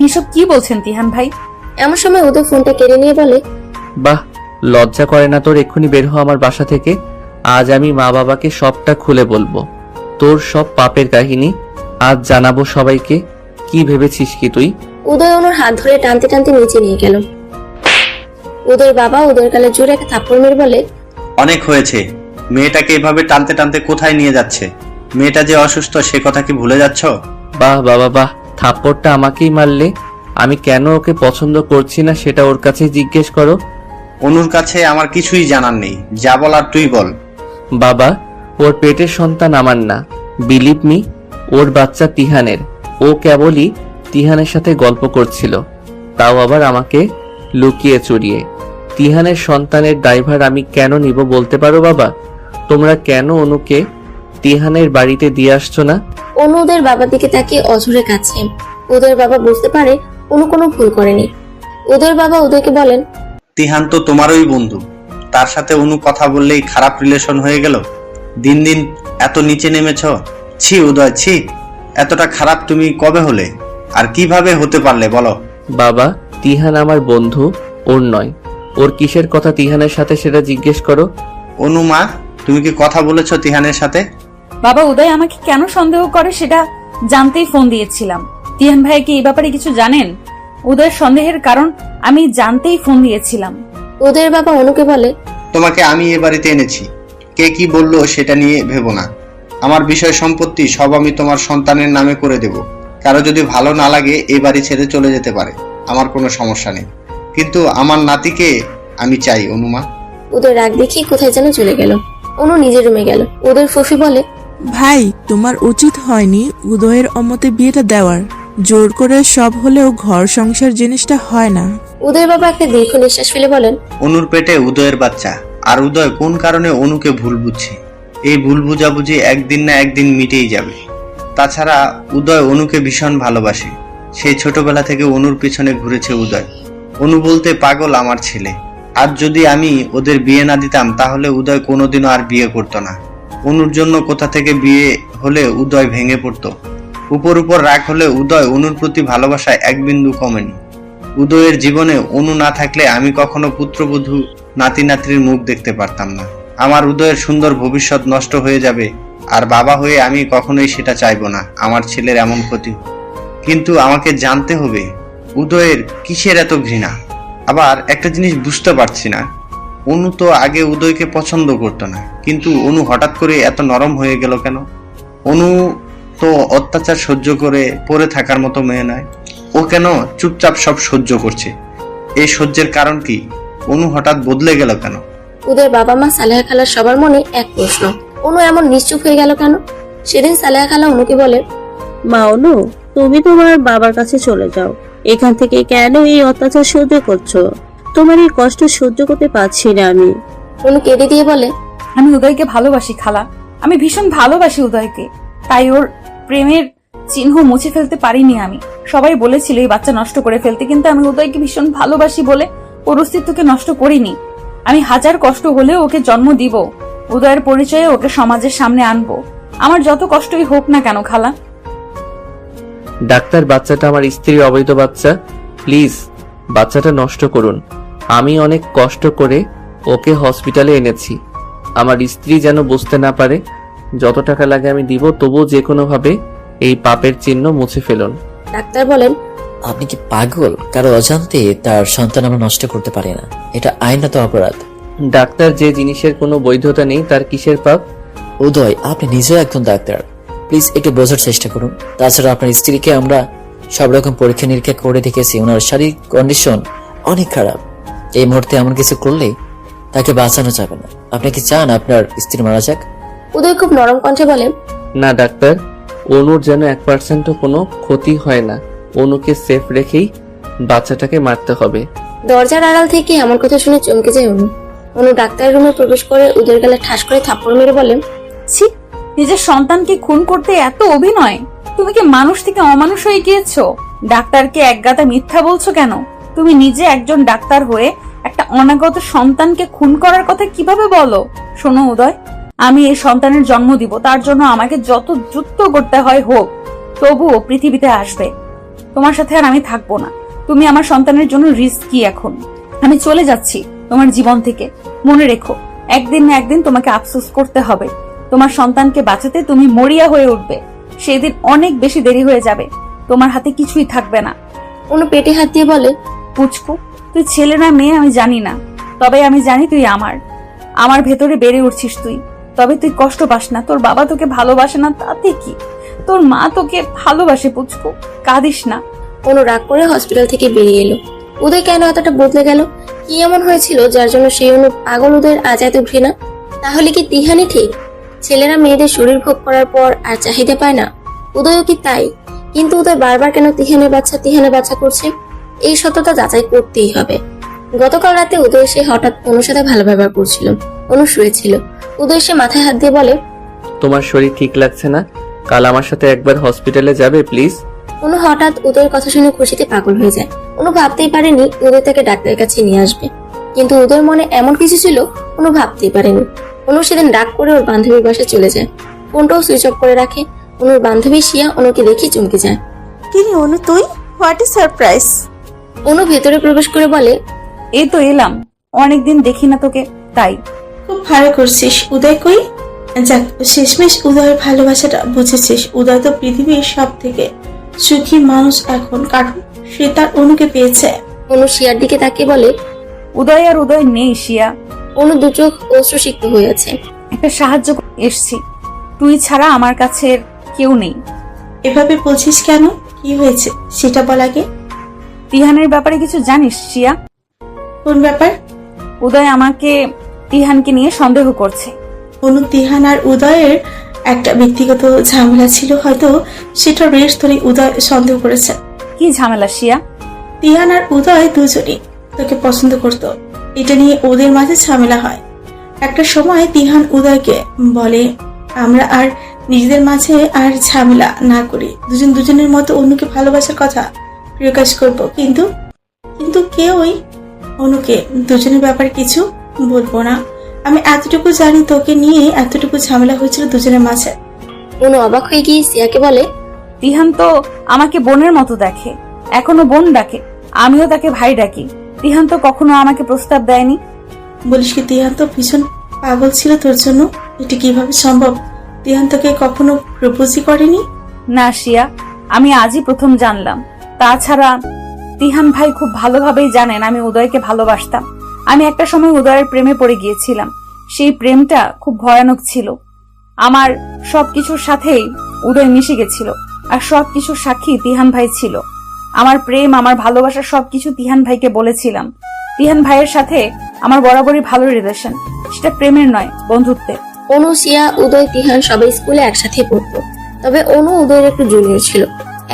এসব কি বলছেন তিহান ভাই? এমন সময় উদয় ফোনটা কেড়ে নিয়ে বলে, বাহ, লজ্জা করে না তোর? এক্ষুনি বের হ আমার বাসা থেকে। আজ আমি মা বাবাকে সবটা খুলে বলবো, তোর সব পাপের কাহিনী আজ জানাবো সবাইকে। কি ভেবেছিস কি তুই? উদয় অনুর হাত ধরে টানতে টানতে নিচে নিয়ে গেল। উদয়ের বাবা উদয়ের গালে জোরে একটা থাপ্পড় মেরে বলে, অনেক হয়েছে। মেয়েটাকে এভাবে টানতে টানতে কোথায় নিয়ে যাচ্ছে? মেয়েটা যে অসুস্থ সে কথা কি ভুলে যাচ্ছ? বাহ বাবা বাহ, থাপ্পড়টা আমাকেই মারলে। আমি কেন ওকে পছন্দ করছি না সেটা ওর কাছে জিজ্ঞেস করো। অনুর কাছে আমার কিছুই জানার নেই, যা বলার তুই বল। বাবা, ওর পেটের সন্তান আমার না, বিলিভ মি, ওর বাচ্চা তিহানের। ও কেবলই তিহানের সাথে গল্প করছিল, তাও আবার আমাকে লুকিয়ে চুরিয়ে। তিহানের সন্তানের ড্রাইভার আমি কেন নিব বলতে পারো বাবা? তোমরা কেন অনুকে তিহানের বাড়িতে দিয়ে আসছো না? অনু উদয়ের বাবার দিকে তাকিয়ে অঝরে কাছে। উদয়ের বাবা বুঝতে পারে অনু কোনো ভুল করেনি। উদয়ের বাবা উদয়কে বলেন, তিহান তো তোমারই বন্ধু, তার সাথে অনু কথা বললেই খারাপ রিলেশন হয়ে গেল। দিন দিন এত নিচে নেমেছ। ছি উদয়, ছি। এতটা খারাপ তুমি কবে হলে, আর কিভাবে হতে পারলে বলো? বাবা, তিহান আমার বন্ধু, ওর নয়। ওর কিসের কথা তিহানের সাথে সেটা জিজ্ঞেস করো। অনু মা, তুমি কি কথা বলেছো তিহানের সাথে? বাবা, উদয় আমাকে কেন সন্দেহ করে সেটা জানতেই ফোন দিয়েছিলাম। তিহান ভাই কি এই ব্যাপারে কিছু জানেন? উদয়ের সন্দেহের কারণ আমি জানতেই ফোন দিয়েছিলাম। উদয়ের বাবা অনুকে বলে, তোমাকে আমি এ বাড়িতে এনেছি, কে কি বললো সেটা নিয়ে ভেবো না। আমার বিষয় সম্পত্তি সব আমি তোমার সন্তানের নামে করে দেব। কারো যদি ভালো না লাগে এই বাড়ি ছেড়ে চলে যেতে পারে, আমার কোনো সমস্যা নেই, কিন্তু আমার নাতিকে আমি চাই। অনুমা। উদয় রাগ দেখিয়ে কোথায় যেন চলে গেল। অনু নিজের রুমে গেল। উদয়ের ফুফি বলে, ভাই, তোমার উচিত হয়নি উদয়ের অমতে বিয়েটা দেওয়ার। জোর করে সব হলেও ঘর সংসার জিনিসটা হয় না। উদয়ের বাবা একটা দীর্ঘ নিঃশ্বাস ফেলে বলেন, অনুর পেটে উদয়ের বাচ্চা, আর উদয় কোন কারণে অনুকে ভুল বুঝছে। এই ভুল বুঝাবুঝি একদিন না একদিন মিটেই যাবে। তাছাড়া উদয় অনুকে ভীষণ ভালোবাসে। সেই ছোটবেলা থেকে অনুর পিছনে ঘুরেছে উদয়। অনু বলতে পাগল আমার ছেলে। আর যদি আমি ওদের বিয়ে না দিতাম তাহলে উদয় কোনোদিনও আর বিয়ে করতো না। অনুর জন্য কোথা থেকে বিয়ে হলে উদয় ভেঙে পড়তো। উপর উপর রাগ হলে উদয় অনুর প্রতি ভালোবাসায় এক বিন্দু কমেনি। উদয়ের জীবনে অনু না থাকলে আমি কখনো পুত্রবধূ নাতি নাতনির মুখ দেখতে পারতাম না। আমার উদয়ের সুন্দর ভবিষ্যৎ নষ্ট হয়ে যাবে, আর বাবা হয়ে আমি কখনোই সেটা চাইবো না আমার ছেলের এমন ক্ষতি। কিন্তু আমাকে জানতে হবে উদয়ের কিসের এত ঘৃণা। আবার একটা জিনিস বুঝতে পারছি না, অনু তো আগে উদয়কে পছন্দ করতো না, কিন্তু অনু হঠাৎ করে এত নরম হয়ে গেল কেন? অনু তো অত্যাচার সহ্য করে পড়ে থাকার মতো মেয়ে নয়। ও কেন চুপচাপ সব সহ্য করছে? এই সহ্যের কারণ কি? অনু হঠাৎ বদলে গেল কেন? উদয়ের বাবা মা সালেহা খালার সবার মনে এক প্রশ্ন, অনু এমন নিশ্চুপ হয়ে গেল কেন? সেদিন সালেহা খালা অনুকে বলে, মা অনু, তুমি তোমার বাবার কাছে চলে যাও। এখান থেকে কেন এই অত্যাচার সহ্য করছো? তোমার এই কষ্ট সহ্য করতে পারছি না আমি। অনু কেঁদে দিয়ে বলে, আমি উদয়কে ভালোবাসি খালা, আমি ভীষণ ভালোবাসি উদয়কে, তাই ওর প্রেমের চিহ্ন মুছে ফেলতে পারিনি আমি। সবাই বলেছিল এই বাচ্চা নষ্ট করে ফেলতে, কিন্তু আমি উদয়কে ভীষণ ভালোবাসি বলে ওর অস্তিত্বকে নষ্ট করিনি। আমি হাজার কষ্ট হলেও ওকে জন্ম দিব, উদয়ের পরিচয়ে ওকে সমাজের সামনে আনবো, আমার যত কষ্টই হোক না কেন খালা। ডাক্তার, বাচ্চাটা আমার স্ত্রীর অবৈধ বাচ্চা, প্লিজ বাচ্চাটা নষ্ট করুন। আমি অনেক কষ্ট করে ওকে হসপিটালে এনেছি। আমার স্ত্রী যেন বুঝতে না পারে। যত টাকা লাগে আমি দিব, তবুও যে কোনো ভাবে এই পাপের চিহ্ন মুছে ফেলুন। ডাক্তার বলেন, আপনি কি পাগল? কারো অজান্তে তার সন্তান আমরা নষ্ট করতে পারি না, এটা আইনত অপরাধ। ডাক্তার, যে জিনিসের কোনো বৈধতা নেই তার কিসের পাপ? উদয়, আপনি নিজেও একজন ডাক্তার, প্লিজ একটু বোঝার চেষ্টা করুন। তাছাড়া আপনার স্ত্রীকে আমরা সব রকম পরীক্ষা নিরীক্ষা করে দেখেছি, ওনার শারীরিক কন্ডিশন অনেক খারাপ। এই মুহূর্তে এমন কিছু করলে তাকে বাঁচানো যাবে না। আপনি কি চান আপনার স্ত্রী মারা যাক? উদয় খুব নরম কণ্ঠে বলে, না ডাক্তার, অনুর যেন 1% কোনো ক্ষতি হয় না। অনুকে সেফ রেখেই বাচ্চাটাকে মারতে হবে। দরজার আড়াল থেকে এমন কথা শুনে চমকে যায় অনু। অনু ডাক্তারের রুমে প্রবেশ করে উদয়ের গালে ঠাস করে থাপ্পড় মেরে বলে, ছি, নিজের সন্তানকে খুন করতে এত অভিনয়! তুমি কি মানুষ থেকে অমানুষ হয়ে গিয়েছো? ডাক্তারকে একগাদা মিথ্যা বলছো কেন? তুমি নিজে একজন ডাক্তার হয়ে একটা অনাগত সন্তানকে খুন করার কথা কিভাবে বলো? শোনো উদয়, আমি এই সন্তানের জন্ম দিব, তার জন্য আমাকে যত যুদ্ধ করতে হয় হোক, তবুও পৃথিবীতে আসবে। তোমার সাথে আর আমি থাকবো না। তুমি আমার সন্তানের জন্য রিস্কি। এখন আমি চলে যাচ্ছি তোমার জীবন থেকে। মনে রেখো, একদিন না একদিন তোমাকে আফসোস করতে হবে। তোমার সন্তানকে বাঁচাতে তুমি মরিয়া হয়ে উঠবে, সেদিন অনেক বেশি দেরি হয়ে যাবে, তোমার হাতে কিছুই থাকবে না। অনু পেটে হাত দিয়ে বলে, পুচকু, তুই ছেলে না মেয়ে আমি জানি না, তবে আমি জানি তুই আমার ভেতরে বেড়ে উঠছিস তুই। তবে তুই কষ্ট পাস না, তোর বাবা তোকে ভালোবাসে না তাতে কি, তোর মা তোকে ভালোবাসে পুচকু, কাঁদিস না। অনু রাগ করে হসপিটাল থেকে বেরিয়ে এলো। উদয় কেন এতটা বদলে গেল? কি এমন হয়েছিল যার জন্য সেই অনু পাগল উদয়ের আজ এত ঘৃণা? তাহলে কি তিহানি ঠিক? ছেলেরা মেয়েদের শরীর ভোগ করার পর আর চাহিদা পায় না? উদয়ও কি তাই? কিন্তু উদয় বারবার কেন তিহানের বাচ্চা করছে? এই সত্যতা যাচাই করতেই হবে। গতকাল রাতে উদয় এসে হঠাৎ অনুর সাথে ভালো ব্যবহার করছিল। অনু শুয়েছিল। উদয় এসে মাথায় হাত দিয়ে বলে, তোমার শরীর ঠিক লাগছে না, কাল আমার সাথে একবার হসপিটালে যাবে প্লিজ? অনু হঠাৎ উদয়ের কথা শুনে খুশিতে পাগল হয়ে যায়। অনু ভাবতেই পারেনি উদয় তাকে ডাক্তারের কাছে নিয়ে আসবে, কিন্তু উদয়ের মনে এমন কিছু ছিল অনু ভাবতেই পারেনি। অনু সেদিন রাগ করে ওর বান্ধবীর বাসায় চলে যায়, ফোনটাও সুইচ অফ করে রাখে। অনুর বান্ধবী শিয়া অনুকে দেখে চমকে যায়। কি রে অনু, তুই? What is surprise? অনু ভেতরে প্রবেশ করে বলে, এই তো এলাম, অনেকদিন দেখি না তোকে, তাই। খুব ভালো করছিস। উদয় কই? যাক, শেষমেশ উদয়ের ভালোবাসাটা বুঝেছিস। উদয় তো পৃথিবীর সব থেকে সুখী মানুষ এখন, কারণ সে তার অনুকে পেয়েছে। অনু শিয়ার দিকে তাকিয়ে বলে। উদয় আর উদয় নেই শিয়া। অনু দু চোখ অশ্রুসিক্ত হয়ে আছে। একটা সাহায্য করতে এসছি, তুই ছাড়া আমার কাছে কেউ নেই। এভাবে বলছিস কেন? কি হয়েছে সেটা বল আগে। তিহানের ব্যাপারে কিছু জানিস শিয়া? কোন ব্যাপার? উদয় আমাকে তিহানকে নিয়ে সন্দেহ করছে। অনু, তিহান আর উদয়ের একটা ব্যক্তিগত ঝামেলা ছিল, হয়তো সেটা রেশ ধরে উদয় সন্দেহ করেছে। কি ঝামেলা শিয়া? তিহান আর উদয় দুজনই তোকে পছন্দ করত, এটা নিয়ে ওদের মাঝে ঝামেলা হয়। একটা সময় তিহান উদয়কে বলে, আমরা আর নিজেদের মাঝে আর ঝামেলা না করি, দুজন দুজনের মতো অনুকে ভালোবাসার কথা প্রকাশ করব, কিন্তু কিন্তু কেউই অনুকে দুজনের ব্যাপারে কিছু বলবো না। আমি এতটুকু জানি, তোকে নিয়ে এতটুকু ঝামেলা হয়েছিল দুজনের মাঝে। অনু অবাক হয়ে গিয়ে সিয়াকে বলে। তিহান তো আমাকে বোনের মতো দেখে, এখনো বোন ডাকে, আমিও তাকে ভাই ডাকি। তিহান তো কখনো আমাকে প্রস্তাব দেয়নি। বলিস কি, তিহান তো ভীষণ পাগল ছিল তোর জন্য? এটা কিভাবে সম্ভব? তিহান তোকে কখনো প্রপোজই করেনি? না শিয়া, আমি আজই প্রথম জানলাম। তাছাড়া তিহান ভাই খুব ভালোভাবেই জানেন আমি উদয়কে ভালোবাসতাম। আমি একটা সময় উদয়ের প্রেমে পড়ে গিয়েছিলাম। সেই প্রেমটা খুব ভয়ানক ছিল। আমার সবকিছুর সাথেই উদয় মিশে গেছিল, আর সবকিছুর সাক্ষী তিহান ভাই ছিল। আমার প্রেম, আমার ভালোবাসা সবকিছু তিহান ভাইকে বলেছিলাম। তিহান ভাইয়ের সাথে আমার বরাবরই ভালো রিলেশন, সেটা প্রেমের নয়, বন্ধুত্বের। অনু, শিয়া, উদয়, তিহান সবাই স্কুলে একসাথে পড়তো। তবে অনু উদয়ের একটু জুনিয়র ছিল।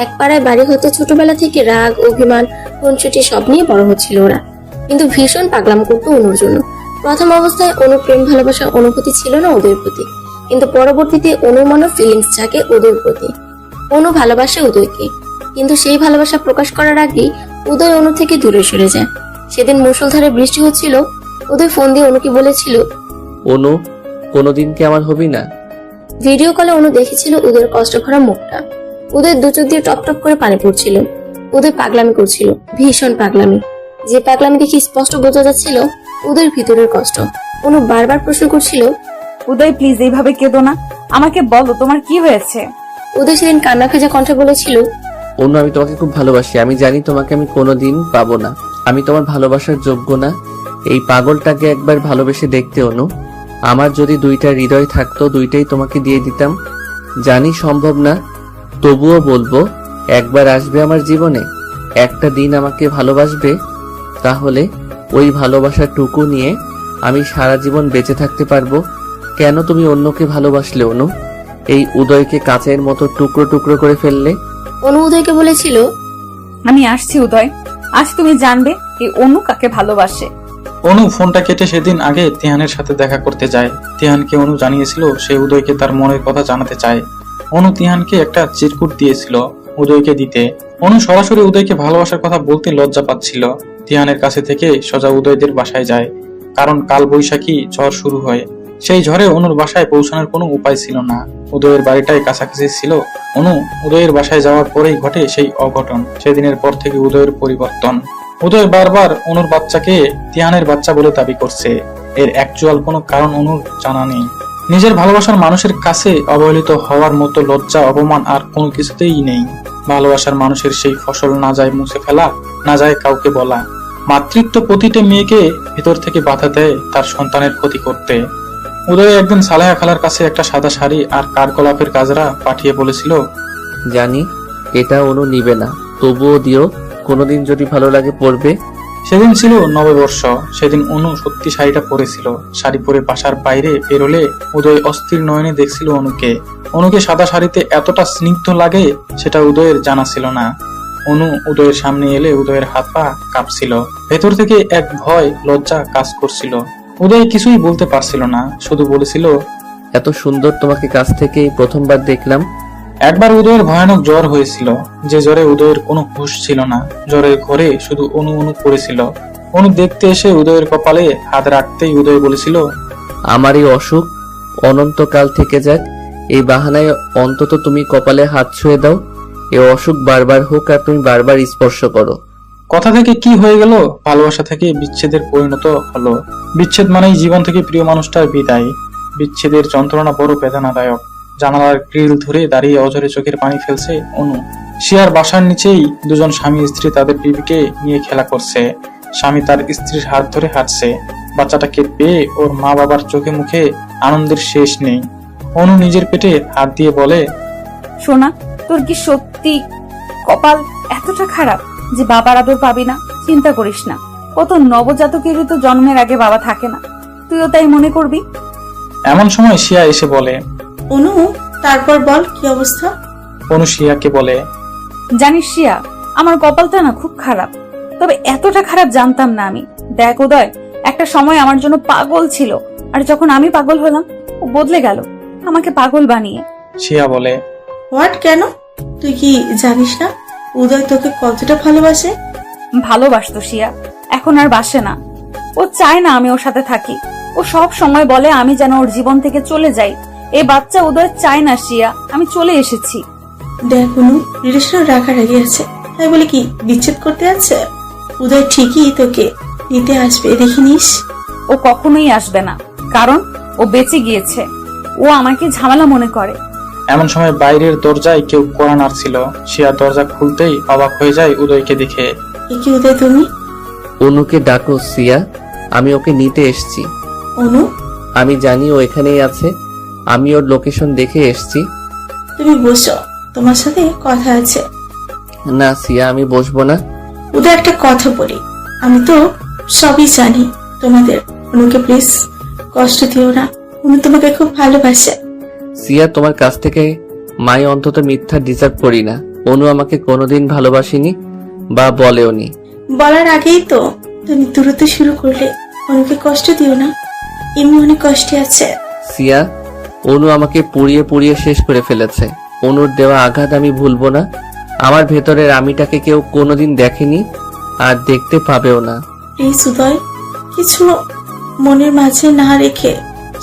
এক পাড়ায় বাড়ি হতে ছোটবেলা থেকে রাগ, অভিমান, খুনসুটি সব নিয়ে বড় হচ্ছিল ওরা, কিন্তু ভীষণ পাগলাম করতো অনুর জন্য। প্রথম অবস্থায় অনুর প্রেম ভালোবাসার অনুভূতি ছিল না উদয়ের প্রতি, কিন্তু পরবর্তীতে অনুর মনে ফিলিংস জাগে উদয়ের প্রতি। অনু ভালোবাসে উদয়কে, কিন্তু সেই ভালোবাসা প্রকাশ করার আগেই উদয় অনু থেকে দূরে সরে যায়। সেদিন মুষলধারে বৃষ্টি হচ্ছিল। উদয় ফোন দিয়ে অনুকে বলেছিল, অনু, কোনোদিন কি আমার হবি না? ভিডিও কলে অনু দেখেছিল উদয়ের কষ্ট ভরা মুখটা। উদয়ের দু চোখ দিয়ে টপ টপ করে পানি পড়ছিল। উদয় পাগলামি করছিল, ভীষণ পাগলামি। যে পাগলামি দেখে স্পষ্ট বোঝা যাচ্ছিল উদয়ের ভিতরের কষ্ট। অনু বারবার প্রশ্ন করছিল, উদয় প্লিজ এইভাবে কেঁদো না, আমাকে বলো তোমার কি হয়েছে। উদয় সেদিন কান্না ভেজা কণ্ঠে বলেছিল, অনু, আমি তোমাকে খুব ভালোবাসি। আমি জানি তোমাকে আমি কোনোদিন পাবো না। আমি তোমার ভালোবাসার যোগ্য না। এই পাগলটাকে একবার ভালোবেসে দেখতে অনু। আমার যদি দুইটা হৃদয় থাকতো, দুইটাই তোমাকে দিয়ে দিতাম। জানি সম্ভব না, তবুও বলবো, একবার আসবে আমার জীবনে, একটা দিন আমাকে ভালোবাসবে, তাহলে ওই ভালোবাসার টুকু নিয়ে আমি সারা জীবন বেঁচে থাকতে পারবো। কেন তুমি অন্যকে ভালোবাসলে অনু? এই উদয়কে কাচের মতো টুকরো টুকরো করে ফেললে। অনু উদয়কে বলেছিল, আমি আসছি উদয়, আজ তুমি জানবে এই অনু কাকে ভালোবাসে। অনু ফোনটা কেটে সেদিন আগে তিহানের সাথে দেখা করতে যায়। তিহানকে অনু জানিয়েছিল সে উদয়কে তার মনের কথা জানাতে চায়। অনু তিহানকে একটা চিরকুট দিয়েছিল উদয়কে দিতে। অনু সরাসরি উদয়কে ভালোবাসার কথা বলতে লজ্জা পাচ্ছিল। তিহানের কাছে থেকে সোজা উদয়দের বাসায় যায়, কারণ কাল বৈশাখী ঝড় শুরু হয়। সেই ঝড়ে অনুর বাসায় পৌঁছানোর কোনো উপায় ছিল না। উদয়ের বাড়িটাই কাছাকাছি ছিল। অনু উদয়ের বাসায় যাওয়ার পরেই ঘটে সেই অঘটন। সেদিনের পর থেকে উদয়ের পরিবর্তন। উদয় বারবার অনুর বাচ্চাকে তিহানের বাচ্চা বলে দাবি করছে। এর অ্যাকচুয়াল কোনো কারণ অনুর জানা নেই। নিজের ভালোবাসার মানুষের কাছে অবহেলিত হওয়ার মতো লজ্জা, অপমান আর কোনো কিছুতেই নেই। ভালোবাসার মানুষের সেই ফসল না যায় মুছে ফেলা, না যায় কাউকে বলা। মাতৃত্ব প্রতিটা মেয়েকে ভিতর থেকে বাধা দেয় তার সন্তানের ক্ষতি করতে। উদয় একদিন সালেহা খালার কাছে একটা সাদা শাড়ি আর কাঠগোলাপের গাজরা পাঠিয়ে বলেছিল, জানি এটা অনু নিবে না, তবুও দিও, কোনোদিন যদি ভালো লাগে পরবে। সেদিন ছিল নববর্ষ। সেদিন অনু সত্যি শাড়িটা পরেছিল। শাড়ি পরে বাসার বাইরে বেরোলে উদয় অস্থির নয়নে দেখছিল অনুকে। অনুকে সাদা শাড়িতে এতটা স্নিগ্ধ লাগে সেটা উদয়ের জানা ছিল না। অনু উদয়ের সামনে এলে উদয়ের হাত পা কাঁপছিল। ভেতর থেকে এক ভয়, লজ্জা কাজ করছিল। উদয় কিছুই বলতে পারছিল না, শুধু বলেছিল, এত সুন্দর তোমাকে কাছ থেকে প্রথমবার দেখলাম। একবার উদয়ের ভয়ানক জ্বর হয়েছিল, যে জ্বরে উদয়ের কোনো হুঁশ ছিল না। জ্বরের ঘরে শুধু অনু অনু করেছিল। অনু দেখতে এসে উদয়ের কপালে হাত রাখতেই উদয় বলেছিল, আমার এই অসুখ অনন্তকাল থেকে যাক, এই বাহানায় অন্তত তুমি কপালে হাত ছুঁয়ে দাও। এই অসুখ বারবার হোক আর তুমি বারবার স্পর্শ করো। কথা থেকে কি হয়ে গেল? ভালোবাসা থেকে বিচ্ছেদের পরিণত হলো। বিচ্ছেদ মানেই জীবন থেকে প্রিয় মানুষটার বিদায়। বিচ্ছেদের যন্ত্রণা বড় বেদনাদায়ক। জানালার গ্রিল ধরে দাঁড়িয়ে অঝরে চোখের পানি ফেলছে অনু। শিয়ার বাসার নিচেই দুজন স্বামী স্ত্রী তাদের বিবিকে নিয়ে খেলা করছে। স্বামী তার স্ত্রীর হাত ধরে হাঁটছে। বাচ্চাটাকে পেয়ে ওর মা বাবার চোখে মুখে আনন্দের শেষ নেই। অনু নিজের পেটে হাত দিয়ে বলে, সোনা, তোর কি সত্যি কপাল এতটা খারাপ যে বাবার আদর পাবি না? চিন্তা করিস না, কত নবজাতকেরই তো জন্মের আগে বাবা থাকে না, তুইও তাই মনে করবি। এমন সময় শিয়া এসে বলে। অনু, তারপর বল কি অবস্থা? অনু শিয়াকে বলে, জানিস শিয়া, আমার কপালটা না খুব খারাপ, তবে এতটা খারাপ জানতাম না আমি। দেখ উদয় একটা সময় আমার জন্য পাগল ছিল, আর যখন আমি পাগল হলাম ও বদলে গেল আমাকে পাগল বানিয়ে। শিয়া বলে, হোয়াট, কেন? তুই কি জানিস না উদয় তোকে কতটা ভালোবাসে? ভালোবাসতো শিয়া, এখন আর বাসে না। ও চায় না আমি ওর সাথে থাকি। ও সব সময় বলে আমি যেন ওর জীবন থেকে চলে যাই। এই বাচ্চা উদয় চায় না শিয়া আমি চলে এসেছি। দেখ অনু, রিলেশন রাগারাগি আছে, তাই বলে কি বিচ্ছেদ করতে আছে? উদয় ঠিকই তোকে নিতে আসবে, দেখে নিস। ও কখনোই আসবে না, কারণ ও বেঁচে গিয়েছে। ও আমাকে ঝামেলা মনে করে। এমন সময় বাইরের দরজায় কেউ কড়া নাড়ছিল। শিয়া দরজা খুলতেই অবাক হয়ে যায় উদয়কে দেখে। এ কি উদয়, তুমি? অনুকে ডাকো সিয়া, আমি ওকে নিতে এসেছি। অনু, আমি জানি ও এখানেই আছে, আমি ওর লোকেশন দেখে এসেছি। তুমি বসো, তোমার সাথে কথা আছে। না সিয়া, আমি বসবো না। উদয়, একটা কথা বলি, আমি তো সবই জানি তোমাদের। অনুকে প্লিজ কষ্ট দিও না, অনু তোমাকে খুব ভালোবাসে। সিয়া, তোমার কাছ থেকে মাই অন্তত মিথ্যা ডিজার্ভ করি না। অনু আমাকে কোনোদিন ভালোবাসিনি বা বলেওনি। বলার আগেই তো তুমি দূরত্ব শুরু করলে। অনুকে কষ্ট দিও না, এমনি অনেক কষ্টে আছে। সিয়া, অনু আমাকে পুড়িয়ে পুড়িয়ে শেষ করে ফেলেছে। অনুর দেওয়া আঘাত আমি ভুলবো না। আমার ভেতরের আমিটাকে কেউ কোনোদিন দেখেনি আর দেখতে পাবেও না। প্লিজ উদয়, কিছু মনের মাঝে না রেখে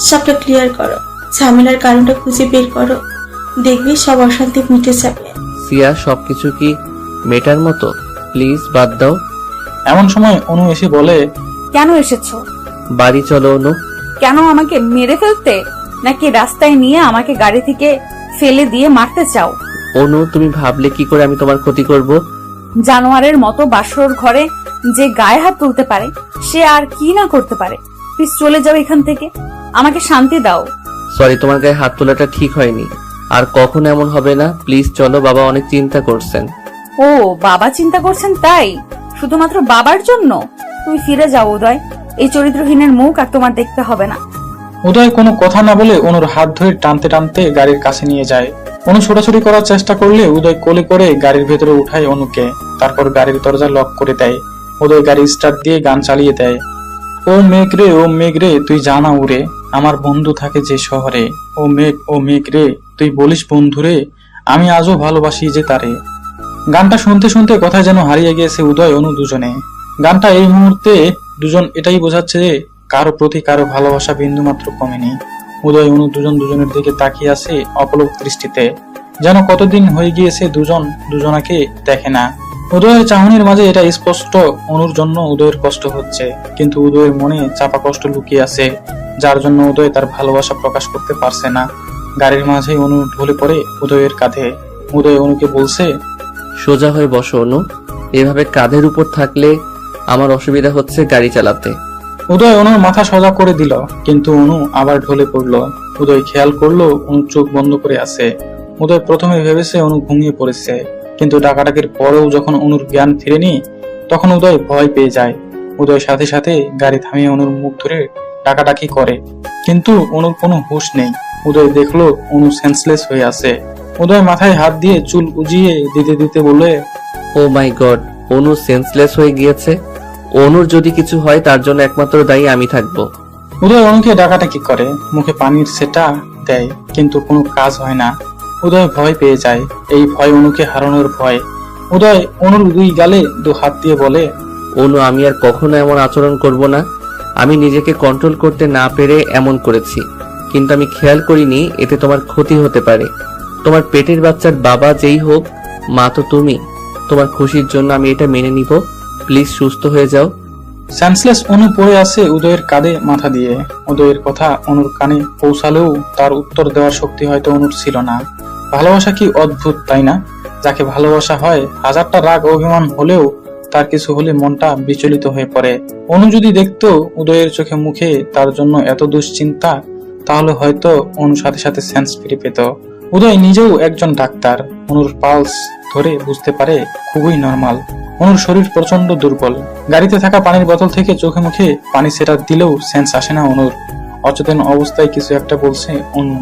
সবটা ক্লিয়ার করো, ঝামেলার কারণটা খুঁজে বের করো, দেখবি সব অশান্তি মিটে যাবে। সিয়া, সবকিছু কি মেটার মতো? প্লিজ বাদ দাও। এমন সময় অনু এসে বলে, কেন এসেছো? বাড়ি চলো অনু। কেন, আমাকে মেরে ফেলতে, নাকি রাস্তায় নিয়ে আমাকে গাড়ি থেকে ফেলে দিয়ে মারতে চাও? অনু, তুমি ভাবলে কি করে আমি তোমার ক্ষতি করব? জানোয়ারের মতো বাসর ঘরে যে গায়ে হাত তুলতে পারে সে আর কি না করতে পারে। প্লিজ চলে যাও এখান থেকে, আমাকে শান্তি দাও। সরি, তোমার গায়ে হাত তোলাটা ঠিক হয়নি, আর কখনো এমন হবে না। প্লিজ চলো, বাবা অনেক চিন্তা করছেন। ও বাবা চিন্তা করছেন তাই? শুধুমাত্র বাবার জন্য? তুই ফিরে যাও উদয়, এই চরিত্রহীনের মুখ আর তোমার দেখতে হবে না। উদয় কোনো কথা না বলে অনুর হাত ধরে টানতে টানতে গাড়ির কাছে নিয়ে যায়। অনু ছোটাছুটি করার চেষ্টা করলে উদয় কোলে করে গাড়ির ভেতরে উঠায় অনুকে। তারপর গাড়ির দরজা লক করে দেয়। উদয় গাড়ি স্টার্ট দিয়ে গান চালিয়ে দেয়। ও মেঘ রে, ও মেঘ রে, তুই জানা উড়ে, আমার বন্ধু থাকে যে শহরে। ও মেঘ রে, তুই বলিস বন্ধুরে, আমি আজও ভালোবাসি যে তারে। গানটা শুনতে শুনতে কথায় যেন হারিয়ে গিয়েছে উদয় অনু দুজনে। গানটা এই মুহূর্তে দুজন এটাই বোঝাচ্ছে যে কারো প্রতি কারো ভালোবাসা বিন্দু মাত্র কমেনি। উদয় অনু দুজন দুজনের দিকে তাকিয়ে আছে অপলক দৃষ্টিতে, যেন কতদিন হয়ে গিয়েছে দুজন দুজনাকে দেখে না। উদয়ের চাহনির মাঝে এটা স্পষ্ট, অনুর জন্য উদয়ের কষ্ট হচ্ছে, কিন্তু উদয়ের মনে চাপা কষ্ট লুকিয়ে আছে, যার জন্য উদয় তার ভালোবাসা প্রকাশ করতে পারছে না। গাড়ির মাঝে অনু ঢলে পড়ে উদয়ের কাঁধে। উদয় অনুকে বলছে, সোজা হয়ে বসো অনু, এভাবে কাঁধের উপর থাকলে আমার অসুবিধা হচ্ছে গাড়ি চালাতে। উদয় অনুর মাথা সোজা করে দিল, কিন্তু অনু আবার ঢলে পড়লো। উদয় খেয়াল করলো অনু চোখ বন্ধ করে আছে। উদয় প্রথমে ভেবেছে অনু ঘুমিয়ে পড়েছে, কিন্তু ডাকাডাকির পরেও যখন অনুর জ্ঞান ফিরেনি তখন উদয় ভয় পেয়ে যায়। উদয় সাথে সাথে গাড়ি থামিয়ে অনুর মুখ ধরে ডাকাডাকি করে, কিন্তু অনুর কোনো হুঁশ নেই। উদয় দেখলো অনু সেন্সলেস হয়ে আছে। উদয় মাথায় হাত দিয়ে চুল উজিয়ে দিতে দিতে বলে, ও মাই গড, অনু সেন্সলেস হয়ে গিয়েছে। অনুর যদি কিছু হয় তার জন্য একমাত্র দায়ী আমি থাকবো। উদয় অনুকে ডাকাডাকি করে, মুখে পানির সেটা দেয়, কিন্তু কোনো কাজ হয় না। উদয় ভয় পেয়ে যায়, এই ভয় অনুকে হারানোর ভয়। উদয় অনুর দুই গালে দু হাত দিয়ে বলে, অনু, আমি আর কখনো এমন আচরণ করব না। আমি নিজেকে কন্ট্রোল করতে না পেরে এমন করেছি, কিন্তু আমি খেয়াল করিনি এতে তোমার ক্ষতি হতে পারে। তোমার পেটের বাচ্চার বাবা যেই হোক, মা তো তুমি। তোমার খুশির জন্য আমি এটা মেনে নিব। প্লিজ সুস্থ হয়ে যাও। সেন্সলেস অনু পড়ে আছে উদয়ের কাঁধে মাথা দিয়ে। উদয়ের কথা অনুর কানে পৌঁছালেও তার উত্তর দেওয়ার শক্তি হয়তো অনুর ছিল না। ভালোবাসা কি অদ্ভুত, তাই না? যাকে ভালোবাসা হয় হাজারটা রাগ অভিমান হলেও তার কিছু হলে মনটা বিচলিত হয়ে পড়ে। অনু যদি দেখতো উদয়ের চোখে মুখে তার জন্য এত দুশ্চিন্তা, তাহলে হয়তো অনুর সাথে সাথে সেন্স ফিরে পেত। উদয় নিজেও একজন ডাক্তার, অনুর পালস ধরে বুঝতে পারে খুবই নরমাল। অনুর শরীর প্রচন্ড দুর্বল। গাড়িতে থাকা পানির বোতল থেকে চোখে মুখে পানি সেটা দিলেও সেন্স আসে না অনুর। অচেতন অবস্থায় কিছু একটা বলছে অনু।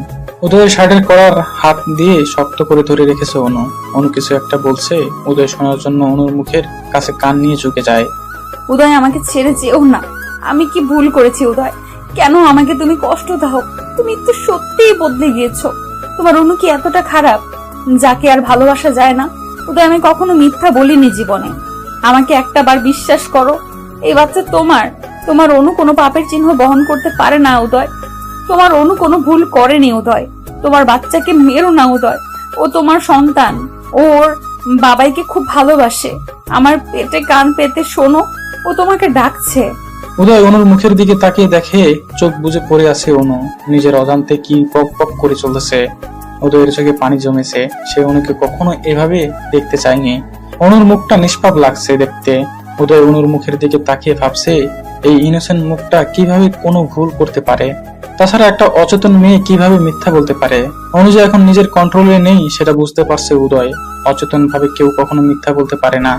উদয়ের শার্টের কলার হাত দিয়ে শক্ত করে ধরে রেখেছে অনু। অনু কিছু একটা বলছে, উদয় শোনার জন্য অনুর মুখের কাছে কান নিয়ে ঝুঁকে যায়। উদয়, আমাকে ছেড়ে যেও না। আমি কি ভুল করেছি উদয়? কেন আমাকে তুমি কষ্ট দাও? তুমি তো সত্যিই বদলে গিয়েছো। তোমার অনু কি এতটা খারাপ যাকে আর ভালোবাসা যায় না? উদয়, আমি কখনো মিথ্যা বলিনি জীবনে। আমাকে একটা বার বিশ্বাস করো। এই বাচ্চা তোমার অনু কোনো পাপের চিহ্ন বহন করতে পারে না উদয়। তোমার অনু কোনো ভুল করেনি উদয়। তোমার বাচ্চাকে মেরো না উদয়। ও তোমার সন্তান, ওর বাবাইকে খুব ভালোবাসে। আমার পেটে কান পেতে শোনো, ও তোমাকে ডাকছে। উদয় অনুর মুখের দিকে তাকিয়ে দেখে চোখ বুজে পড়ে আছে অনু। নিজের অজান্তে কি পক পক করে চলতেছে। উদয়ের চোখে পানি জমেছে। সে অনুকে কখনো এভাবে দেখতে চায়নি। অনুর মুখটা নিষ্পাপ লাগছে দেখতে। উদয় অনুর মুখের দিকে তাকিয়ে ভাবছে, এই ইনোসেন্ট মুখটা কিভাবে কোনো ভুল করতে পারে? তাছাড়া একটা অচেতন মেয়ে কিভাবে মিথ্যা বলতে পারে? অনু যে এখন নিজের কন্ট্রোলে নেই সেটা বুঝতে পারছে উদয়। অচেতন ভাবে কেউ কখনো মিথ্যা বলতে পারে না।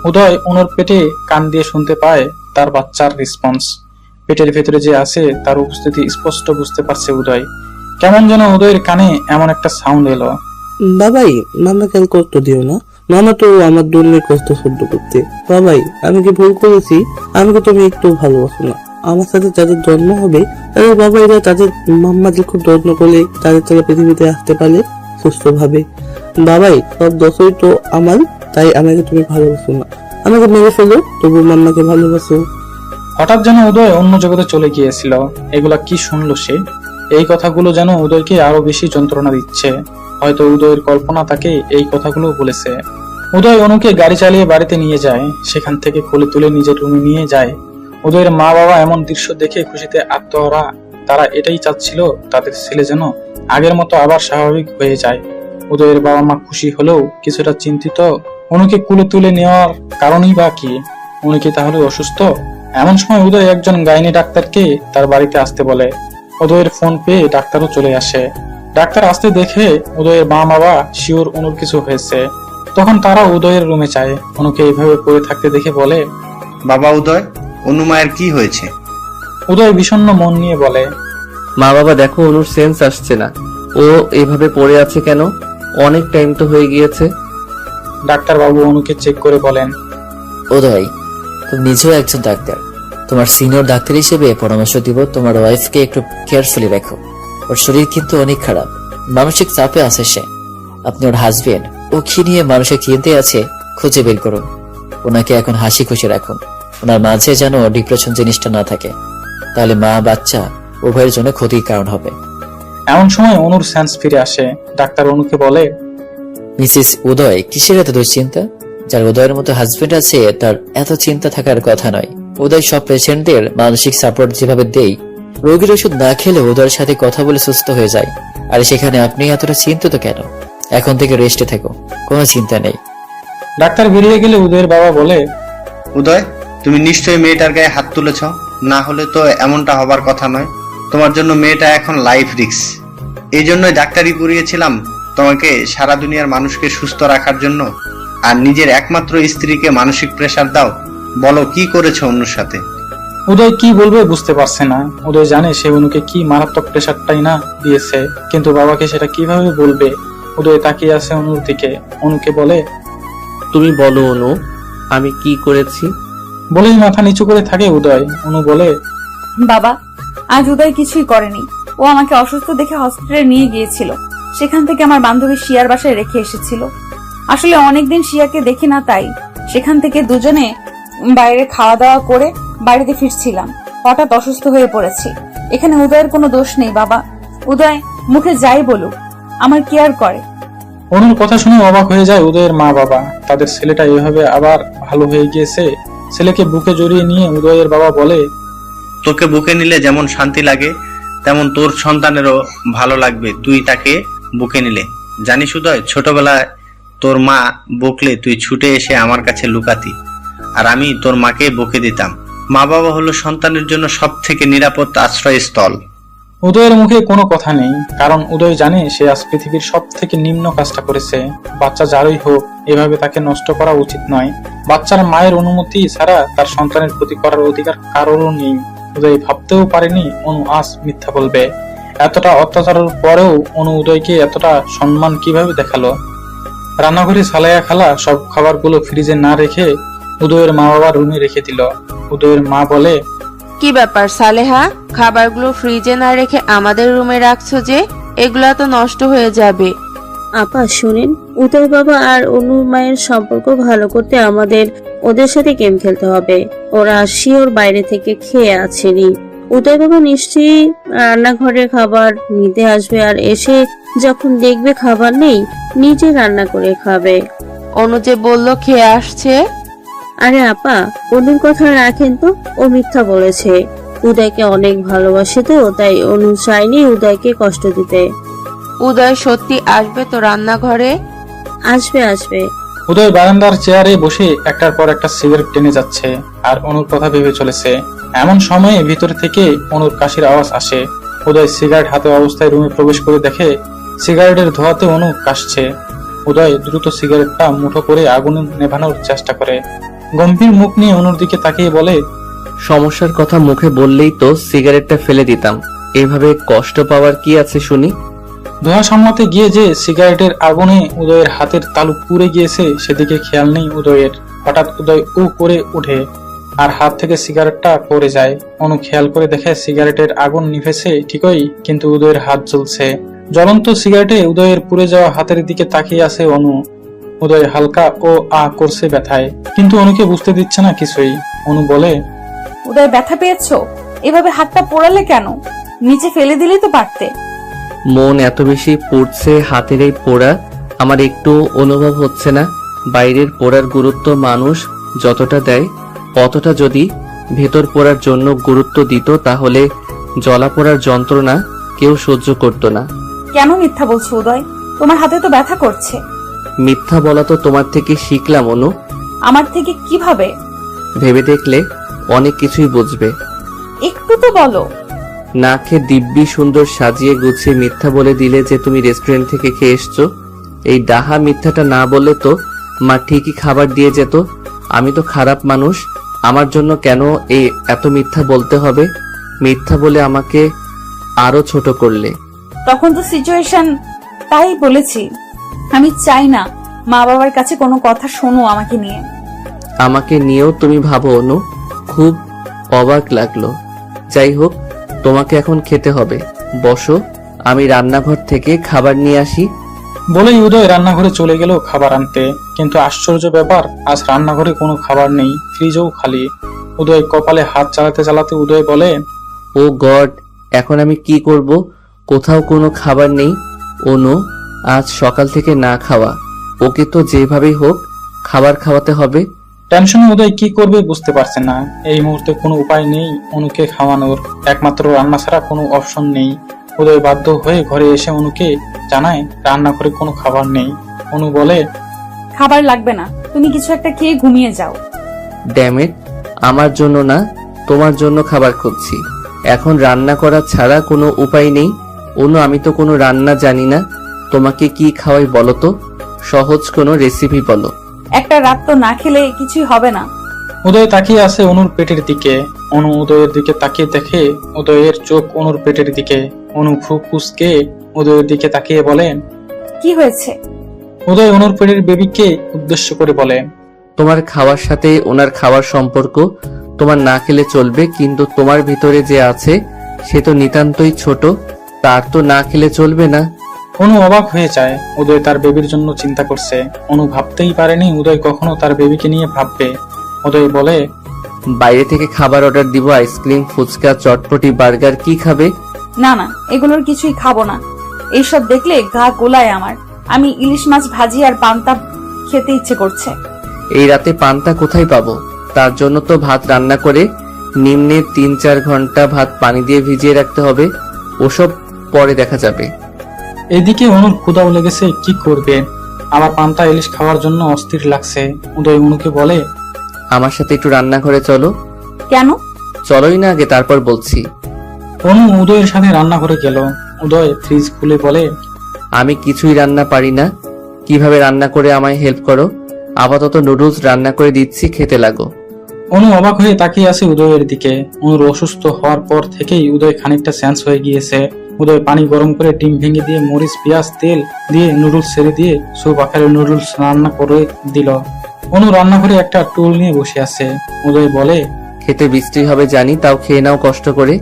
উদয় অনুর পেটে কান দিয়ে শুনতে পায় তার বাচ্চার রেসপন্স। পেটের ভেতরে যে আছে তার উপস্থিতি স্পষ্ট বুঝতে পারছে উদয়। কেমন যেন উদয়ের কানে এমন একটা সাউন্ড এলো। বাবাই, মামা কেন কষ্ট দিও না। মামা তো আমার দুর্নের কষ্ট সহ্য করতে। বাবাই, আমি কি ভুল করেছি? আমাকে তুমি একটু ভালোবাসো না? আমার সাথে যাদের জন্ম হবে তাদের বাবাইরা তাদের মাম্মাদের খুব যত্ন করে তাদের তারা পৃথিবীতে আসতে পারে সুস্থভাবে। বাবাই, সব দোষই তো আমার, তাই আমাকে তুমি ভালোবাসো না। আমাকে মেরে ফেলো, তবু মাম্মাকে ভালোবাসো। হঠাৎ যেন উদয় অন্য জগতে চলে গিয়েছিল। এগুলা কি শুনলো সে? এই কথাগুলো যেন উদয়কে আরো বেশি যন্ত্রণা দিচ্ছে। হয়তো উদয়ের কল্পনা তাকে এই কথাগুলো বলেছে। উদয় অনুকে গাড়ি চালিয়ে বাড়িতে নিয়ে যায়। সেখান থেকে কোলে তুলে নিজের রুমে নিয়ে যায়। উদয়ের মা বাবা এমন দৃশ্য দেখে খুশিতে আত্মহারা। তারা এটাই চাচ্ছিল তাদের ছেলে যেন আগের মতো আবার স্বাভাবিক হয়ে যায়। উদয়ের বাবা মা খুশি হলেও কিছুটা চিন্তিত। অনুকে কোলে তুলে নেওয়ার কারণই বা কি? উনি কি তাহলে অসুস্থ? এমন সময় উদয় একজন গাইনি ডাক্তারকে তার বাড়িতে আসতে বলে। উদয়ের ফোন পেয়ে ডাক্তারও চলে আসে। ডাক্তার আসতে দেখে উদয়ের মা বাবা শিওর অনুর কিছু হয়েছে। তখন তারা উদয়ের রুমে চায়। অনুকে এইভাবে পড়ে থাকতে দেখে বলে, বাবা উদয়, অনু মায়ের কি হয়েছে? উদয় বিষণ্ণ মন নিয়ে বলে, মা বাবা দেখো, অনুর সেন্স আসছে না। ও এভাবে পড়ে আছে কেন? অনেক টাইম তো হয়ে গিয়েছে। ডাক্তার বাবু অনুকে চেক করে বলেন, উদয়, তুমি নিজেও একজন ডাক্তার। তোমার সিনিয়র ডাক্তার হিসেবে পরামর্শ দিব, তোমার ওয়াইফকে একটু কেয়ারফুলি রাখো। ওর শরীর কিন্তু অনেক খারাপ, মানসিক চাপে আছে সে। আপনি ওর হাজবেন্ড, ও কি নিয়ে মানসিক চিন্তে আছে খুঁজে বের করুন। ওনাকে এখন হাসি খুশি রাখুন। ওনার মাঝে যেন ডিপ্রেশন জিনিসটা না থাকে, তাহলে মা বাচ্চা উভয়ের জন্য ক্ষতির কারণ হবে। এমন সময় অনুর সেন্স ফিরে আসে। ডাক্তার অনুকে বলে, মিসেস উদয়, কিসের এত দুশ্চিন্তা? যার উদয়ের মতো হাজবেন্ড আছে তার এত চিন্তা থাকার কথা নয়। উদয় সব পেশেন্টদের মানসিক সাপোর্ট যেভাবে দেই, রোগীর ওষুধ না খেলে উদয়ের সাথে কথা বলে সুস্থ হয়ে যায়। আর সেখানে আপনি এতটা চিন্তিত কেন? এখন থেকে রেস্টে থাকো, কোনো চিন্তা নেই। ডাক্তার বেরিয়ে গেলে উদয়ের বাবা বলে, উদয়, তুমি নিশ্চয়ই মেয়েটার গায়ে হাত তুলেছ, না হলে তো এমনটা হবার কথা নয়। তোমার জন্য মেয়েটা এখন লাইফ রিস্ক। এই জন্যই ডাক্তারি পড়িয়েছিলাম, তোমাকে সারা দুনিয়ার মানুষকে সুস্থ রাখার জন্য। আর নিজের একমাত্র স্ত্রীকে মানসিক প্রেসার দাও? বলো, কি করেছো অনুর সাথে? উদয় কি বলবে বুঝতে পারছে না। উদয় জানে সে অনুকে কি মারাত্মক প্রেসারটাই না দিয়েছে, কিন্তু বাবাকে সেটা কিভাবে বলবে। উদয় তাকিয়ে আছে অনুর দিকে। অনুকে বলে, তুমি বলো অনু, আমি কি করেছি? বলেই মাথা নিচু করে থাকে উদয়। অনু বলে, বাবা, আজ উদয় কিছুই করেনি। ও আমাকে অসুস্থ দেখে হসপিটালে নিয়ে গিয়েছিল। সেখান থেকে আমার বান্ধবী শিয়ার বাসায় রেখে এসেছিল। আসলে অনেকদিন শিয়াকে দেখি না, তাই সেখান থেকে দুজনে বাইরে খাওয়া দাওয়া করে বাড়িতে ফিরছিলাম। হঠাৎ অসুস্থ হয়ে পড়েছি। এখানে উদয়ের কোনো দোষ নেই বাবা। উদয় মুখে যাই বলুক, আমার কেয়ার করে। অনুর কথা শুনে অবাক হয়ে যায় উদয়ের মা বাবা। তাদের ছেলেটা এভাবে আবার ভালো হয়ে গিয়েছে। ছেলেকে বুকে জড়িয়ে নিয়ে উদয়ের বাবা বলে, তোকে বুকে নিলে যেমন শান্তি লাগে, তেমন তোর সন্তানেরও ভালো লাগবে তুই তাকে বুকে নিলে। জানিস উদয়, ছোটবেলায় তোর মা বকলে তুই ছুটে এসে আমার কাছে লুকাতি, আর আমি তোর মাকে বকে দিতাম। মা বাবা হলো সন্তানের জন্য সব থেকে নিরাপদ আশ্রয়স্থল। উদয়ের মুখে কোনো কথা নেই, কারণ উদয় জানে সে আজ পৃথিবীর সব থেকে নিম্ন কাজটা করেছে। বাচ্চা যারই হোক, এভাবে তাকে নষ্ট করা উচিত নয়। বাচ্চার মায়ের অনুমতি ছাড়া তার সন্তানের ক্ষতি করার অধিকার কারোরও নেই। উদয় ভাবতেও পারেনি অনু আজ মিথ্যা বলবে। এতটা অত্যাচারের পরেও অনু উদয়কে এতটা সম্মান কিভাবে দেখালো। রান্নাঘরে সালাইয়া খালা সব খাবারগুলো ফ্রিজে না রেখে উদয়ের মা বাবার রুমে রেখে দিল। উদয়ের মা বলে, কি ব্যাপার সালেহা, খাবারগুলো ফ্রিজে না রেখে আমাদের রুমে রাখছো যে? এগুলা তো নষ্ট হয়ে যাবে। আপা শুনেন, উদয় বাবা আর অনুর মায়ের সম্পর্ক ভালো করতে আমাদের ওদের সাথে গেম খেলতে হবে। ওরা শিওর বাইরে থেকে খেয়ে আসেনি। উদয় বাবা নিশ্চয়ই রান্নাঘরে খাবার নিতে আসবে, আর এসে যখন দেখবে খাবার নেই, নিজে রান্না করে খাবে। অনু যে বললো খেয়ে আসছে। আরে আপা, অনুর কথা রাখেন তো, ও মিথ্যা বলেছে। উদয়কে অনেক ভালোবাসে তো, তাই অনু চায়নি উদয়কে কষ্ট দিতে। উদয় সত্যি আসবে তো রান্নাঘরে? আসবে আসবে। উদয় বারান্দার চেয়ারে বসে একটার পর একটা সিগারেট টেনে যাচ্ছে আর অনুর কথা ভেবে চলেছে। এমন সময়ে ভিতর থেকে অনুর কাশির আওয়াজ আসে। উদয় সিগারেট হাতে অবস্থায় রুমে প্রবেশ করে দেখে সিগারেটের ধোঁয়াতে অনু কাশছে। উদয় দ্রুত সিগারেটটা মুঠো করে আগুন নেভানোর চেষ্টা করে। গম্ভীর মুখ নিয়ে অনুর দিকে তাকিয়ে বলে, সমস্যার কথা মুখে বললেই তো সিগারেটটা ফেলে দিতাম, এভাবে কষ্ট পাওয়ার কি আছে শুনি? ধোঁয়া সামলাতে গিয়ে যে সিগারেটের আগুনে উদয়ের হাতের তালু পুড়ে গিয়েছে সেদিকে খেয়াল নেই উদয়ের। হঠাৎ উদয় উ করে উঠে আর হাত থেকে সিগারেটটা পড়ে যায়। অনু খেয়াল করে দেখে সিগারেটের আগুন নিভেছে ঠিকই, কিন্তু উদয়ের হাত জ্বলছে। জ্বলন্ত সিগারেটে উদয়ের পুড়ে যাওয়া হাতের দিকে তাকিয়ে আছে অনু। উদয় হালকা ও আ করছে ব্যথায়, কিন্তু অনুকে বুঝতে দিচ্ছে না কিছুই। অনু বলে, উদয় ব্যথা পেয়েছো? এভাবে হাতটা পোড়ালে কেন? নিচে ফেলে দিলেই তো পারতে। মন এত বেশি পড়ছে হাতের এই পোড়া, আমার একটু অনুভব হচ্ছে না। বাইরের পোড়ার গুরুত্ব মানুষ যতটা দেয়, অতটা যদি ভেতর পোড়ার জন্য গুরুত্ব দিত, তাহলে জ্বলা পোড়ার যন্ত্রণা কেউ সহ্য করত না। কেন মিথ্যা বলছো উদয়? তোমার হাতে তো ব্যথা করছে। মিথ্যা বলা তো তোমার থেকে শিখলাম অনু। আমার থেকে কিভাবে? ভেবে দেখলে অনেক কিছুই বুঝবে। একটু তো বলো। না খেয়ে দিব্যি সুন্দর সাজিয়ে গুছিয়ে মিথ্যা বলে দিলে যে তুমি রেস্টুরেন্ট থেকে খেয়ে এসছো। এই ডাহা মিথ্যাটা না বললে তো মা ঠিকই খাবার দিয়ে যেত। আমি তো খারাপ মানুষ, আমার জন্য কেন এই এত মিথ্যা বলতে হবে? মিথ্যা বলে আমাকে আরো ছোট করলে। তখন তো সিচুয়েশন তাই বলেছি। আমি চাই না মা বাবার কাছে কোনো কথা শোনো আমাকে নিয়ে। আমাকে নিয়েও তুমি ভাবো অনু? খুব অবাক লাগলো। যাই হোক, তোমাকে এখন খেতে হবে। বসো, আমি রান্নাঘর থেকে খাবার নিয়ে আসি। বলেই উদয় রান্নাঘরে চলে গেল খাবার আনতে। কিন্তু আশ্চর্য ব্যাপার, আজ রান্নাঘরে কোনো খাবার নেই, ফ্রিজও খালি। উদয় কপালে হাত চালাতে চালাতে উদয় বলে, ও গড, এখন আমি কি করব? কোথাও কোনো খাবার নেই। অনু আজ সকাল থেকে না খাওয়া, ওকে তো যেভাবেই হোক খাবার খাওয়াতে হবে। টেনশনে উদয় কি করবে বুঝতে পারছে না। এই মুহূর্তে কোনো উপায় নেই অনুকে খাওয়ানোর, একমাত্র রান্না ছাড়া কোনো অপশন নেই। উদয় বাধ্য হয়ে ঘরে এসে অনুকে জানায় রান্নাঘরে কোনো খাবার নেই। অনু বলে, খাবার লাগবে না, তুমি কিছু একটা খেয়ে ঘুমিয়ে যাও। ড্যামেট, আমার জন্য না, তোমার জন্য খাবার খুঁজছি। এখন রান্না করা ছাড়া কোনো উপায় নেই। অনু আমি তো কোনো রান্না জানি না, তোমাকে কি খাওয়াই বলো তো? সহজ কোনো রেসিপি বলো। একটা রাত তো না খেলে কিছুই হবে না। উদয় তাকিয়ে আছে অনুর পেটের দিকে। অনু উদয়ের দিকে তাকিয়ে দেখে উদয়ের চোখ অনুর পেটের দিকে। অনু ফুক কুসকে উদয়ের দিকে তাকিয়ে বলে, কি হয়েছে? উদয় অনুর পেটের বেবিকে উদ্দেশ্য করে বলে, তোমার খাওয়ার সাথে ওনার খাওয়ার সম্পর্ক। তোমার না খেলে চলবে, কিন্তু তোমার ভিতরে যে আছে সে তো নিতান্তই ছোট, তার তো না খেলে চলবে না। অনু অবাক হয়ে যায়। উদয় তার বেবির জন্য চিন্তা করছে। অনু ভাবতেই পারেনি উদয় কখনো তার বেবিকে নিয়ে ভাববে। উদয় বলে, বাইরে থেকে খাবার অর্ডার দিব, আইসক্রিম, ফুচকা, চটপটি, বার্গার। কি খাবে? না না, এগুলোর কিছুই খাবো না। এইসব দেখলে গা গোলায় আমার। আমি ইলিশ মাছ ভাজি আর পান্তা খেতে ইচ্ছে করছে। এই রাতে পান্তা কোথায় পাবো? তার জন্য তো ভাত রান্না করে নিম্নে 3-4 ঘন্টা ভাত পানি দিয়ে ভিজিয়ে রাখতে হবে। ওসব পরে দেখা যাবে। এদিকে অনুর ক্ষুধাও লেগেছে, কি করবে? আবার পান্তা ইলিশ খাওয়ার জন্য অস্থির লাগছে। উদয় অনুকে বলে, আমার সাথে একটু রান্নাঘরে চলো। কেন? চলোই না আগে, তারপর বলছি। অনু উদয়ের সাথে রান্নাঘরে গেল। উদয় ফ্রিজ খুলে বলে, আমি কিছুই রান্না পারি না, কিভাবে রান্না করে আমায় হেল্প করো। আপাতত নুডলস রান্না করে দিচ্ছি, খেতে লাগো। অনু অবাক হয়ে তাকিয়ে আছে উদয়ের দিকে। অনুর অসুস্থ হওয়ার পর থেকেই উদয় খানিকটা সেন্স হয়ে গিয়েছে। উদয় পানি গরম করে ডিম ভেঙে দিয়ে মরিচ পেঁয়াজ তেল দিয়ে নুডলস ছেড়ে দিয়ে স্যুপ আকারে নুডলস রান্না করে দিল। অনু রান্নাঘরে একটা টুল নিয়ে বসে আছে। উদয় বলে, খেতে বৃষ্টি হবে জানি, তাও খেয়ে নাও কষ্ট করে।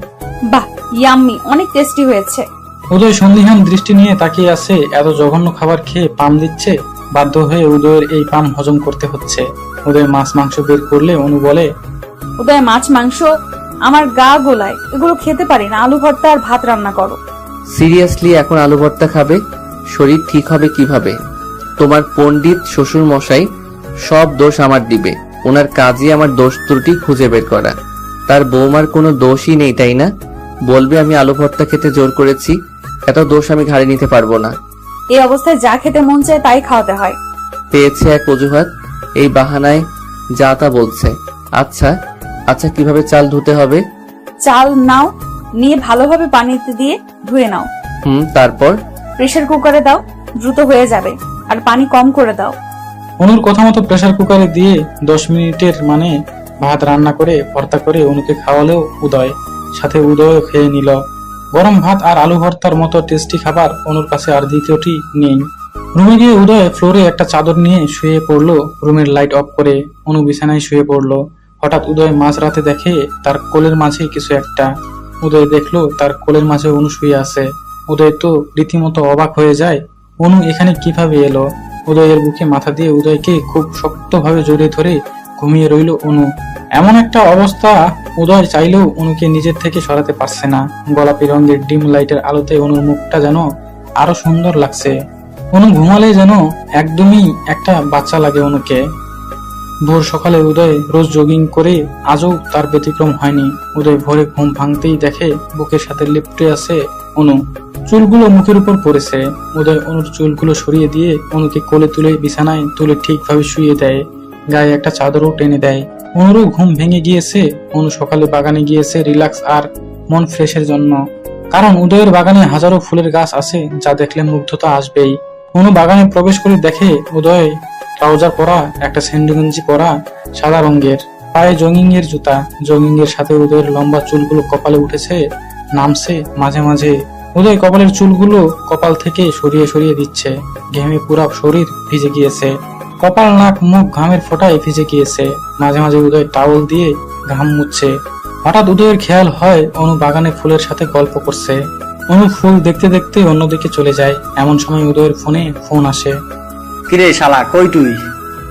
বাহ, ইয়াম্মি, অনেক টেস্টি হয়েছে। উদয় সন্দিহান দৃষ্টি নিয়ে তাকিয়ে আছে। এত জঘন্য খাবার খেয়ে পাম দিচ্ছে। বাধ্য হয়ে উদয়ের এই পাম হজম করতে হচ্ছে। উদয় মাছ মাংস বের করলে অনু বলে, উদয় মাছ মাংস আমার গা গোলায়, এগুলো খেতে পারি না। আলু ভর্তা আর ভাত রান্না করো। সিরিয়াসলি এখন আলু ভর্তা খাবে? শরীর ঠিক হবে কিভাবে? তোমার পণ্ডিত শ্বশুর মশাই সব দোষ আমার দিবে। ওনার কাজই আমার দোষ ত্রুটি খুঁজে বের করা। তার বৌমার কোনো দোষই নেই, তাই না? বলবে আমি আলু ভর্তা খেতে জোর করেছি। এত দোষ আমি ঘাড়ে নিতে পারবো না। এই অবস্থায় যা খেতে মন চায় তাই খাওয়াতে হয়। পেয়েছে এক অজুহাত, এই বাহানায় যা তা বলছে। আচ্ছা আচ্ছা, কিভাবে চাল ধুতে হবে? চাল নাও, নিয়ে ভালোভাবে পানিতে দিয়ে ধুয়ে নাও। তারপর? প্রেসার কুকারে দাও, দ্রুত হয়ে যাবে। আর পানি কম করে দাও। অনুর কথা মতো প্রেসার কুকারে দিয়ে 10 মিনিটের মানে ভাত রান্না করে ভর্তা করে অনুকে খাওয়ালেও উদয়, সাথে উদয় খেয়ে নিল। গরম ভাত আর আলু ভর্তার মতো টেস্টি খাবার অনুর কাছে আর দ্বিতীয়টি নেই। রুমে গিয়ে উদয় ফ্লোরে একটা চাদর নিয়ে শুয়ে পড়লো। রুমের লাইট অফ করে অনু বিছানায় শুয়ে পড়লো। হঠাৎ উদয় মাঝরাতে দেখে তার কোলের মাঝে কিছু একটা। উদয় দেখলো তার কোলের মাঝে অনু শুয়ে আছে। উদয় তো রীতিমতো অবাক হয়ে যায়, অনু এখানে কিভাবে এলো। উদয়ের বুকে মাথা দিয়ে উদয়কে খুব শক্তভাবে জড়িয়ে ধরে ঘুমিয়ে রইল অনু। এমন একটা অবস্থা, উদয় চাইলেও অনুকে নিজের থেকে সরাতে পারছে না। গোলাপি রঙের ডিম লাইটের আলোতে অনুর মুখটা যেন আরো সুন্দর লাগছে। অনু ঘুমালে যেন একদমই একটা বাচ্চা লাগে অনুকে। ভোর সকালে উদয় রোজ জগিং করে, আজও তার ব্যতিক্রম হয়নি। উদয় ভোরে ঘুম ভাঙতেই দেখে বুকের সাথে লিপটে আছে অনু। চুলগুলো মুখের উপর পড়েছে। উদয় অনুর চুলগুলো সরিয়ে দিয়ে অনুকে কোলে তুলে বিছানায় তুলে ঠিকভাবে শুয়ে দেয়। গায়ে একটা চাদরও টেনে দেয়। অনুরও ঘুম ভেঙে গিয়েছে। অনু সকালে বাগানে গিয়েছে রিল্যাক্স আর মন ফ্রেশের জন্য। কারণ উদয়ের বাগানে হাজারো ফুলের গাছ আছে, যা দেখলে মুগ্ধতা আসবেই। অনু বাগানে প্রবেশ করে দেখে উদয় ট্রাউজার পরা, একটা স্যান্ডো গেঞ্জি পরা, সাদা রঙের, পায়ে জগিং এর জুতা। জগিং এর সাথে উদয়ের লম্বা চুলগুলো কপালে উঠেছে, নামছে মাঝে মাঝে। উদয় কপালের চুলগুলো কপাল থেকে সরিয়ে সরিয়ে দিচ্ছে। ঘেমে পুরা শরীর ভিজে গিয়েছে। কপাল, নাক, মুখ ঘামের ফোঁটায় ভিজে গিয়েছে। মাঝে মাঝে উদয় টাওয়াল দিয়ে ঘাম মুছছে। হঠাৎ উদয়ের খেয়াল হয় অনু বাগানে ফুলের সাথে গল্প করছে। অনু ফুল দেখতে দেখতে অন্যদিকে চলে যায়। এমন সময় উদয়ের ফোনে ফোন আসে। কিরে শালা, কই তুই?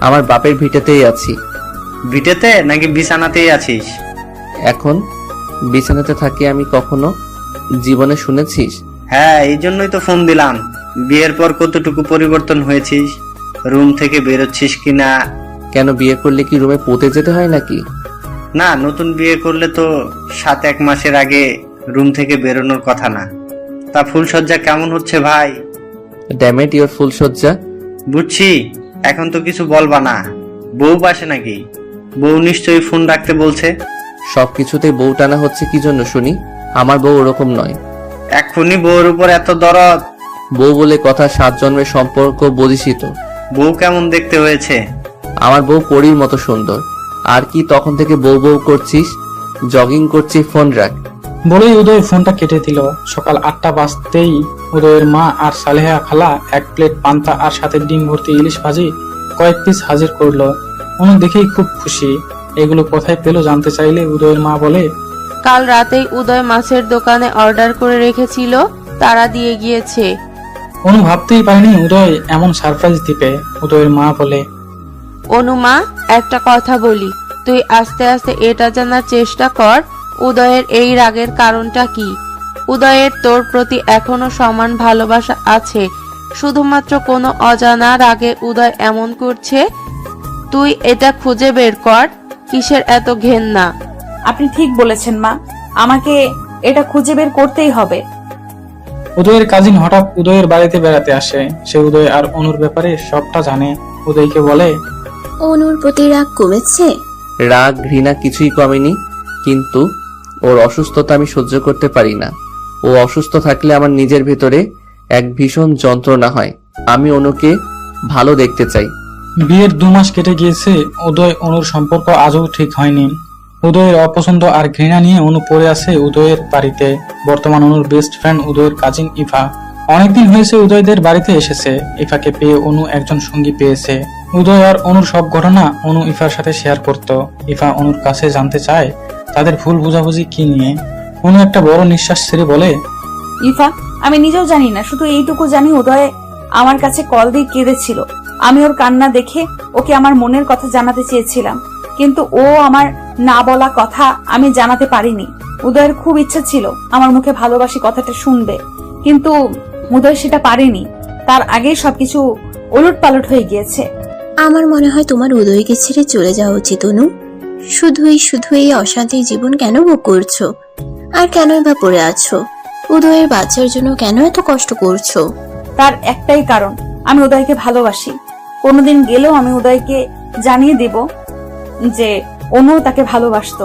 আমার বাপের ভিটেতেই আছি। ভিটেতে নাকি বিছানাতেই আছিস? এখন বিছানাতে থাকি আমি, কখনো জীবনে শুনেছিস? হ্যাঁ, এই জন্যই তো ফোন দিলাম। বিয়ের পর কতটুকু পরিবর্তন হয়েছিস? রুম থেকে বেরোচ্ছিস কিনা? কেন, বিয়ে করলে কি রুমে পৌঁতে যেতে হয় নাকি? না, নতুন বিয়ে করলে তো 7-1 মাসের আগে রুম থেকে বেরোনোর কথা না। তা ফুলসজ্জা কেমন হচ্ছে ভাই? ড্যামেট ইওর ফুলসজ্জা। বুঝছি, এখন তো কিছু বলবা না। বউ পাশে নাকি? বউ নিশ্চয়ই ফোন রাখতে বলছে। সবকিছুতে বউ টানা হচ্ছে কি জন্য শুনি? আমার বউ ওরকম নয়। এখনই বউর উপর এত দরদ? বউ বলে কথা, 7 জন্মের সম্পর্ক বুঝিসই তো। বউ কেমন দেখতে হয়েছে? আমার বউ পরীর মতো সুন্দর। আর কি তখন থেকে বউ বউ করছিস? জগিং করছি, ফোন রাখ। বলেই উদয় ফোনটা কেটে দিল। সকাল 8টা বাজতেই উদয়ের মা আর সালেহা খালা 1 প্লেট পান্তা আর সাথে ডিম ভর্তি ইলিশ ভাজি কয়েক পিস হাজির করলো। অনু দেখেই খুব খুশি। এগুলো কোথায় পেলো জানতে চাইলে উদয়ের মা বলে, কাল রাতেই উদয় মাছের দোকানে অর্ডার করে রেখেছিল, তারা দিয়ে গিয়েছে। অনু ভাবতেই পারেনি উদয় এমন সারপ্রাইজ দিবে। উদয়ের মা বলে, অনুমা, একটা কথা বলি, তুই আস্তে আস্তে এটা জানার চেষ্টা কর উদয়ের এই রাগের কারণটা কি। উদয়ের তোর প্রতি এখনো সমান ভালোবাসা আছে, শুধুমাত্র কোনো অজানা রাগে উদয় এমন করছে। তুই এটা খুঁজে বের কর, কিসের এত ঘেন্না। আপনি ঠিক বলেছেন মা, আমাকে এটা খুঁজে বের করতেই হবে। উদয়ের কাজিন হঠাৎ উদয়ের বাড়িতে বেড়াতে আসে। সে উদয় আর অনুর ব্যাপারে সবটা জানে। উদয়কে বলে, অনুর প্রতি রাগ কমেছে? রাগ ঘৃণা কিছুই কমেনি, কিন্তু ওর অসুস্থতা আমি সহ্য করতে পারি না। ও অসুস্থ থাকলে আমার নিজের ভেতরে এক ভীষণ যন্ত্রণা হয়। আমি অনুকে ভালো দেখতে চাই। বিয়ের 2 মাস কেটে গিয়েছে, উদয় অনুর সম্পর্ক আজও ঠিক হয়নি। উদয়ের অপছন্দ আর ঘৃণা নিয়ে অনু পড়ে আছে উদয়ের বাড়িতে। বর্তমান অনুর বেস্ট ফ্রেন্ড উদয়ের কাজিন ইফা অনেকদিন হয়েছে উদয়দের বাড়িতে এসেছে। ইফাকে পেয়ে অনু একজন সঙ্গী পেয়েছে। উদয় আর অনুর সব ঘটনা অনু ইফার সাথে শেয়ার করত। ইফা অনুর কাছে জানতে চায় তাদের ভুল বোঝাবুঝি কি নিয়ে। অনু একটা বড় নিঃশ্বাস ছেড়ে বলে, ইফা, আমি নিজেও জানি না, শুধু এইটুকু জানি উদয় আমার কাছে কল দিয়ে কেঁদেছিল। আমি ওর কান্না দেখে ওকে আমার মনের কথা জানাতে চেয়েছিলাম, কিন্তু ও আমার না বলা কথা আমি জানাতে পারিনি। উদয়ের খুব ইচ্ছা ছিল আমার মুখে ভালোবাসি কথাটা শুনবে, কিন্তু উদয় সেটা পারেনি। তার আগেই সবকিছু ওলট পালট হয়ে গিয়েছে। আমার মনে হয় তোমার উদয়কে ছেড়ে চলে যাওয়া উচিত অনু। শুধু এই অশান্তি জীবন কেন ভোগ করছো? আর কেনই বা পড়ে আছো? উদয়ের বাচ্চার জন্য কেন এত কষ্ট করছো? তার একটাই কারণ, আমি উদয়কে ভালোবাসি। কোনোদিন গেলেও আমি উদয়কে জানিয়ে দেব যে অনু তাকে ভালোবাসতো।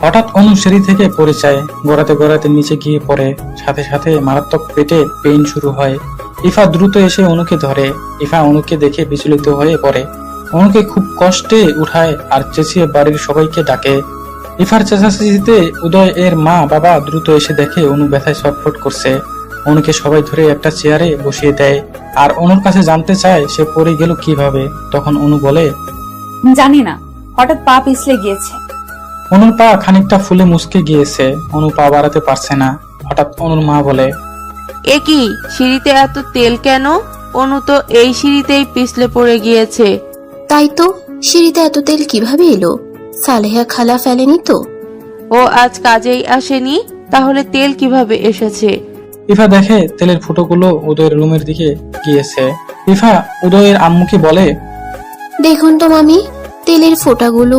হঠাৎ অনু সিঁড়ি থেকে পড়ে যায়। গড়াতে গড়াতে নিচে গিয়ে পড়ে। সাথে সাথে মারাত্মক পেটে পেইন শুরু হয়। ইফা দ্রুত এসে অনুকে ধরে। ইফা অনুকে দেখে বিচলিত হয়ে পড়ে। অনুকে খুব কষ্টে উঠায় আর চেঁচিয়ে বাড়ির সবাইকে ডাকে। ইফার চেঁচাচেঁচিতে উদয় এর মা বাবা দ্রুত এসে দেখে অনু ব্যথায় ছটফট করছে। অনুকে সবাই ধরে একটা চেয়ারে বসিয়ে দেয় আর অনুর কাছে জানতে চায় সে পড়ে গেল কিভাবে। তখন অনু বলে, জানি না, হঠাৎ পা পিছলে গিয়েছে। অনুর পা খানিকটা ফুলে মুচকে গিয়েছে। অনু পা বাড়াতে পারছে না। হঠাৎ অনুর মা বলে, এ কি, সিঁড়িতে এত তেল কেন? অনু তো এই সিঁড়িতেই পিছলে পড়ে গিয়েছে। তাই তো, সিঁড়িতে এত তেল কিভাবে এলো? সালেহা খালা ফেলেনি তো? ও আজ কাজেই আসেনি, তাহলে তেল কিভাবে এসেছে? ইফা দেখে তেলের ফুটোগুলো উদয়ের রুমের দিকে গিয়েছে। ইফা উদয়ের আম্মুকে বলে, দেখুন তো মামি, তেলের ফোঁটাগুলো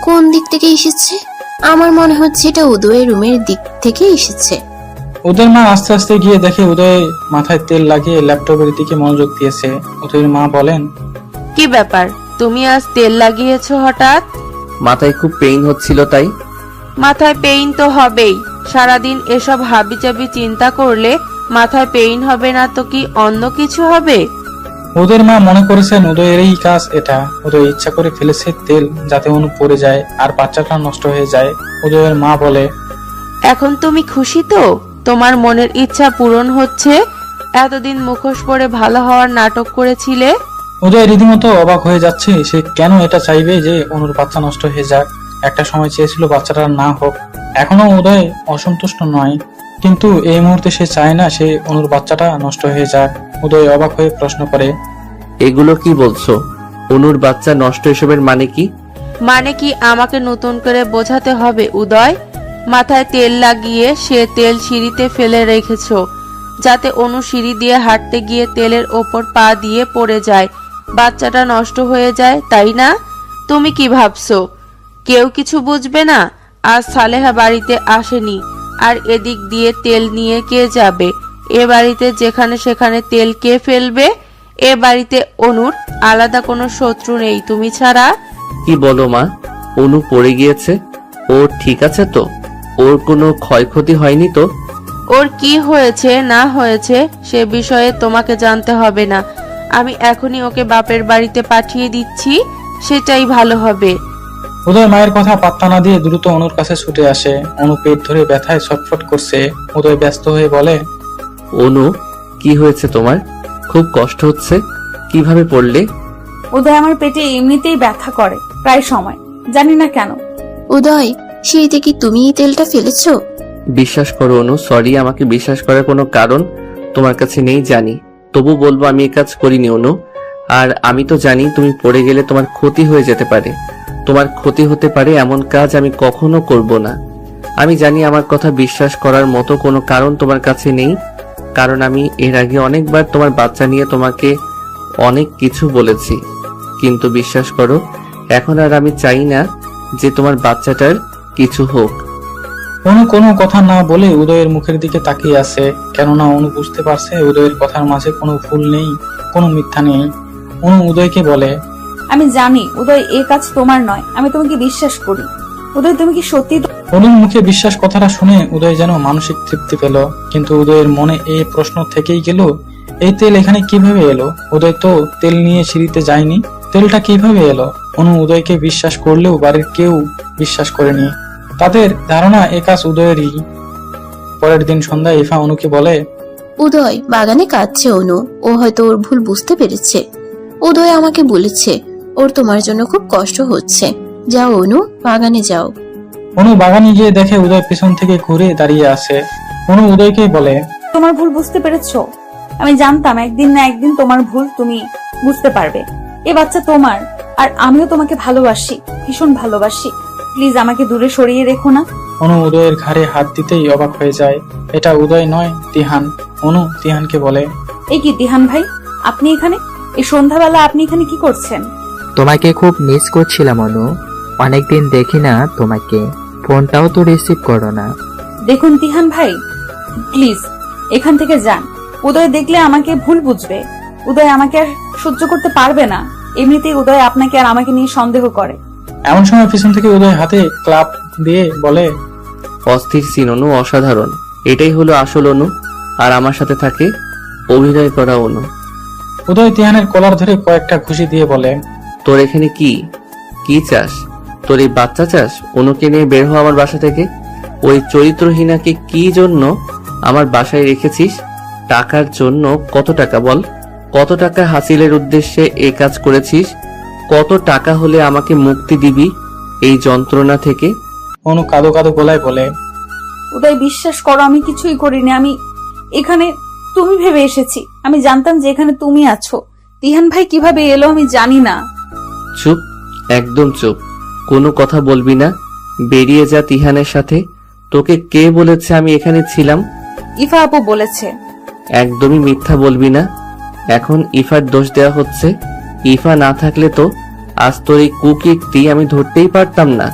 কোন দিক থেকে এসেছে? আমার মনে হচ্ছে এটা উদয়ের রুমের দিক থেকে এসেছে। উদয়ের মা আস্তে আস্তে গিয়ে দেখে উদয় মাথায় তেল লাগিয়ে ল্যাপটপের দিকে মনোযোগ দিয়েছে। উদয়ের মা বলেন, কি ব্যাপার, তুমি আজ তেল লাগিয়েছো হঠাৎ? মাথায় খুব পেইন হচ্ছিল তাই। মাথায় পেইন তো হবেই, সারাদিন এসব হাবিজাবি চিন্তা করলে মাথায় পেইন হবে না তো কি অন্য কিছু হবে? উদয়ের মা মনে করেছেন উদয়েরই কাজ এটা। উদয় ইচ্ছা করে ফেলেছে তেল যাতে অনু পড়ে যায় আর বাচ্চাটা নষ্ট হয়ে যায়। উদয়ের মা বলে, এখন তুমি খুশি তো? তোমার মনের ইচ্ছা পূরণ হচ্ছে? এতদিন মুখোশ পরে ভালো হওয়ার নাটক করেছিলে। উদয় রীতিমতো অবাক হয়ে যাচ্ছে। সে কেন এটা চাইবে যে অনুর বাচ্চা নষ্ট হয়ে যাক? একটা সময় চেয়েছিল বাচ্চাটা না হোক। এখনো উদয় অসন্তুষ্ট নয়, কিন্তু এই মুহূর্তে সে চায় না সে অনুর বাচ্চাটা নষ্ট হয়ে যাক। উদয় অবাক হয়ে প্রশ্ন করে, এগুলো কি বলছো? অনুর বাচ্চা নষ্ট এসবের মানে কি? মানে কি আমাকে নতুন করে বোঝাতে হবে উদয়? মাথায় তেল লাগিয়ে সে তেল সিঁড়িতে ফেলে রেখেছো যাতে অনু সিঁড়ি দিয়ে হাঁটতে গিয়ে তেলের ওপর পা দিয়ে পড়ে যায়, বাচ্চাটা নষ্ট হয়ে যায়, তাই না? তুমি কি ভাবছো কেউ কিছু বুঝবে না? আজ সালেহা বাড়িতে আসেনি, আর এদিক দিয়ে তেল নিয়ে কে যাবে? এ বাড়িতে যেখানে সেখানে তেল কে ফেলবে? এ বাড়িতে অনুর আলাদা কোনো শত্রু নেই তুমি ছাড়া। কি বলো মা? অনু পড়ে গিয়েছে, ও ঠিক আছে তো? ওর কোনো ক্ষয়ক্ষতি হয়নি তো? ওর কি হয়েছে না হয়েছে সে বিষয়ে তোমাকে জানতে হবে না। আমি এখনই ওকে বাপের বাড়িতে পাঠিয়ে দিচ্ছি, সেটাই ভালো হবে। উদয় মায়ের কথা পাত্তা না দিয়ে দ্রুত অনুর কাছে ছুটে আসে। অনু পেট ধরে ব্যথায় ছটফট করছে। উদয় ব্যস্ত হয়ে বলে, অনু, কি হয়েছে তোমার? খুব কষ্ট হচ্ছে? কিভাবে পড়লে? উদয় আমার পেটে এমনিতেই ব্যথা করে প্রায় সময়, জানি না কেন। উদয়, সিঁড়িতে কি তুমি এই তেলটা ফেলেছো? বিশ্বাস করো অনু, সরি, আমাকে বিশ্বাস করার কোনো কারণ তোমার কাছে নেই জানি, তবু বলবো আমি এই কাজ করিনি অনু। আর আমি তো জানি তুমি পড়ে গেলে তোমার ক্ষতি হয়ে যেতে পারে। তোমার ক্ষতি হতে পারে এমন কাজ আমি কখনো করব না। আমি জানি আমার কথা বিশ্বাস করার মতো কোনো কারণ তোমার কাছে নেই, কারণ আমি এর আগে অনেকবার তোমার বাচ্চা নিয়ে তোমাকে অনেক কিছু বলেছি। কিন্তু বিশ্বাস করো, এখন আর আমি চাই না যে তোমার বাচ্চাটার কিছু হোক। অনু কোনো কথা না বলে উদয়ের মুখের দিকে তাকিয়ে আছে, কেননা অনু বুঝতে পারছে উদয়ের কথার মাঝে কোনো ভুল নেই, কোনো মিথ্যা নেই। অনু উদয়কে বলে, আমি জানি উদয় এ কাজ তোমার নয়, আমি তোমাকে বিশ্বাস করি। উদয় তুমি কি সত্যি অনুর মুখে বিশ্বাস কথাটা শুনে উদয় যেন মানসিক তৃপ্তি পেল, কিন্তু উদয়ের মনে এই প্রশ্ন থেকেই গেল, এই তেল এখানে কিভাবে এলো? উদয় তো তেল নিয়ে সিঁড়িতে যায়নি, তেলটা কিভাবে এলো? অনু উদয়কে বিশ্বাস করলেও বাড়ির কেউ বিশ্বাস করেনি, তাদের ধারণা এ কাজ উদয়েরই। পরের দিন সন্ধ্যায় ইফা অনুকে বলে, উদয় বাগানে কাঁদছে অনু, ও হয়তো ওর ভুল বুঝতে পেরেছে। উদয় আমাকে বলেছে ওর তোমার জন্য খুব কষ্ট হচ্ছে। যাও অনু, বাগানে যাও। অনু বাগানে গিয়ে দেখে উদয় পিছন থেকে ঘুরে দাঁড়িয়ে আছে। অনু উদয়কে বলে, তোমার ভুল বুঝতে পেরেছো? আমি জানতাম একদিন না একদিন তোমার ভুল তুমি বুঝতে পারবে। এ বাচ্চা তোমার, আর আমিও তোমাকে ভালোবাসি, ভীষণ ভালোবাসি। প্লিজ আমাকে দূরে সরিয়ে রেখো না। অনু উদয়ের ঘাড়ে হাত দিতেই অবাক হয়ে যায়। এটা উদয় নয়, তিহান। অনু তিহানকে বলে, এই কি তিহান ভাই, আপনি এখানে? এই সন্ধ্যাবেলা আপনি এখানে কি করছেন? তোমাকে খুব মিস করছিলাম অনু, অনেকদিন দেখি না তোমাকে, ফোনটাও তো রিসিভ করো না। দেখুন তিহান ভাই, প্লিজ এখান থেকে যান। উদয় দেখলে আমাকে ভুল বুঝবে, উদয় আমাকে আর সহ্য করতে পারবে না। এমনিতেই উদয় আপনাকে আর আমাকে নিয়ে সন্দেহ করে। এমন সময় পিছন থেকে উদয় হাতে ক্লাব দিয়ে বলে, অস্থির সিন অনু, অসাধারণ। এটাই হলো আসল অনু, আর আমার সাথে থাকে অভিনয় করা অনু। উদয় তিহানের কলার ধরে কয়েকটা ঘুষি দিয়ে বলে, তোর এখানে কি কি চাস? তোর এই বাচ্চা চাস? অনুকে নিয়ে বের হ আমার বাসা থেকে। ওই চরিত্রহীনাকে কি জন্য আমার বাসায় রেখেছিস? টাকার জন্য? কত টাকা বল? কত টাকা হাসিলের উদ্দেশ্যে এই কাজ করেছিস? কত টাকা হলে আমাকে মুক্তি দিবি এই যন্ত্রণা থেকে? অনু কাঁদো কাঁদো গলায় বলে, উদয় বিশ্বাস করো, আমি কিছুই করিনি। আমি এখানে তুমি ভেবে এসেছি। আমি জানতাম যে এখানে তুমি আছো। তিহান ভাই কিভাবে এলো আমি জানি না। চুপ, একদম চুপ, কোনো কথা বলবি না। বেরিয়ে যা তিহানের সাথে। তোকে কে বলেছে আমি এখানে ছিলাম? ইফা আপু বলেছে। একদমই মিথ্যা বলবি না। এখন ইফার দোষ দেওয়া হচ্ছে। ইফা না থাকলে তো আজ তোর এই কুকীর্তি আমি ধরতেই পারতাম না।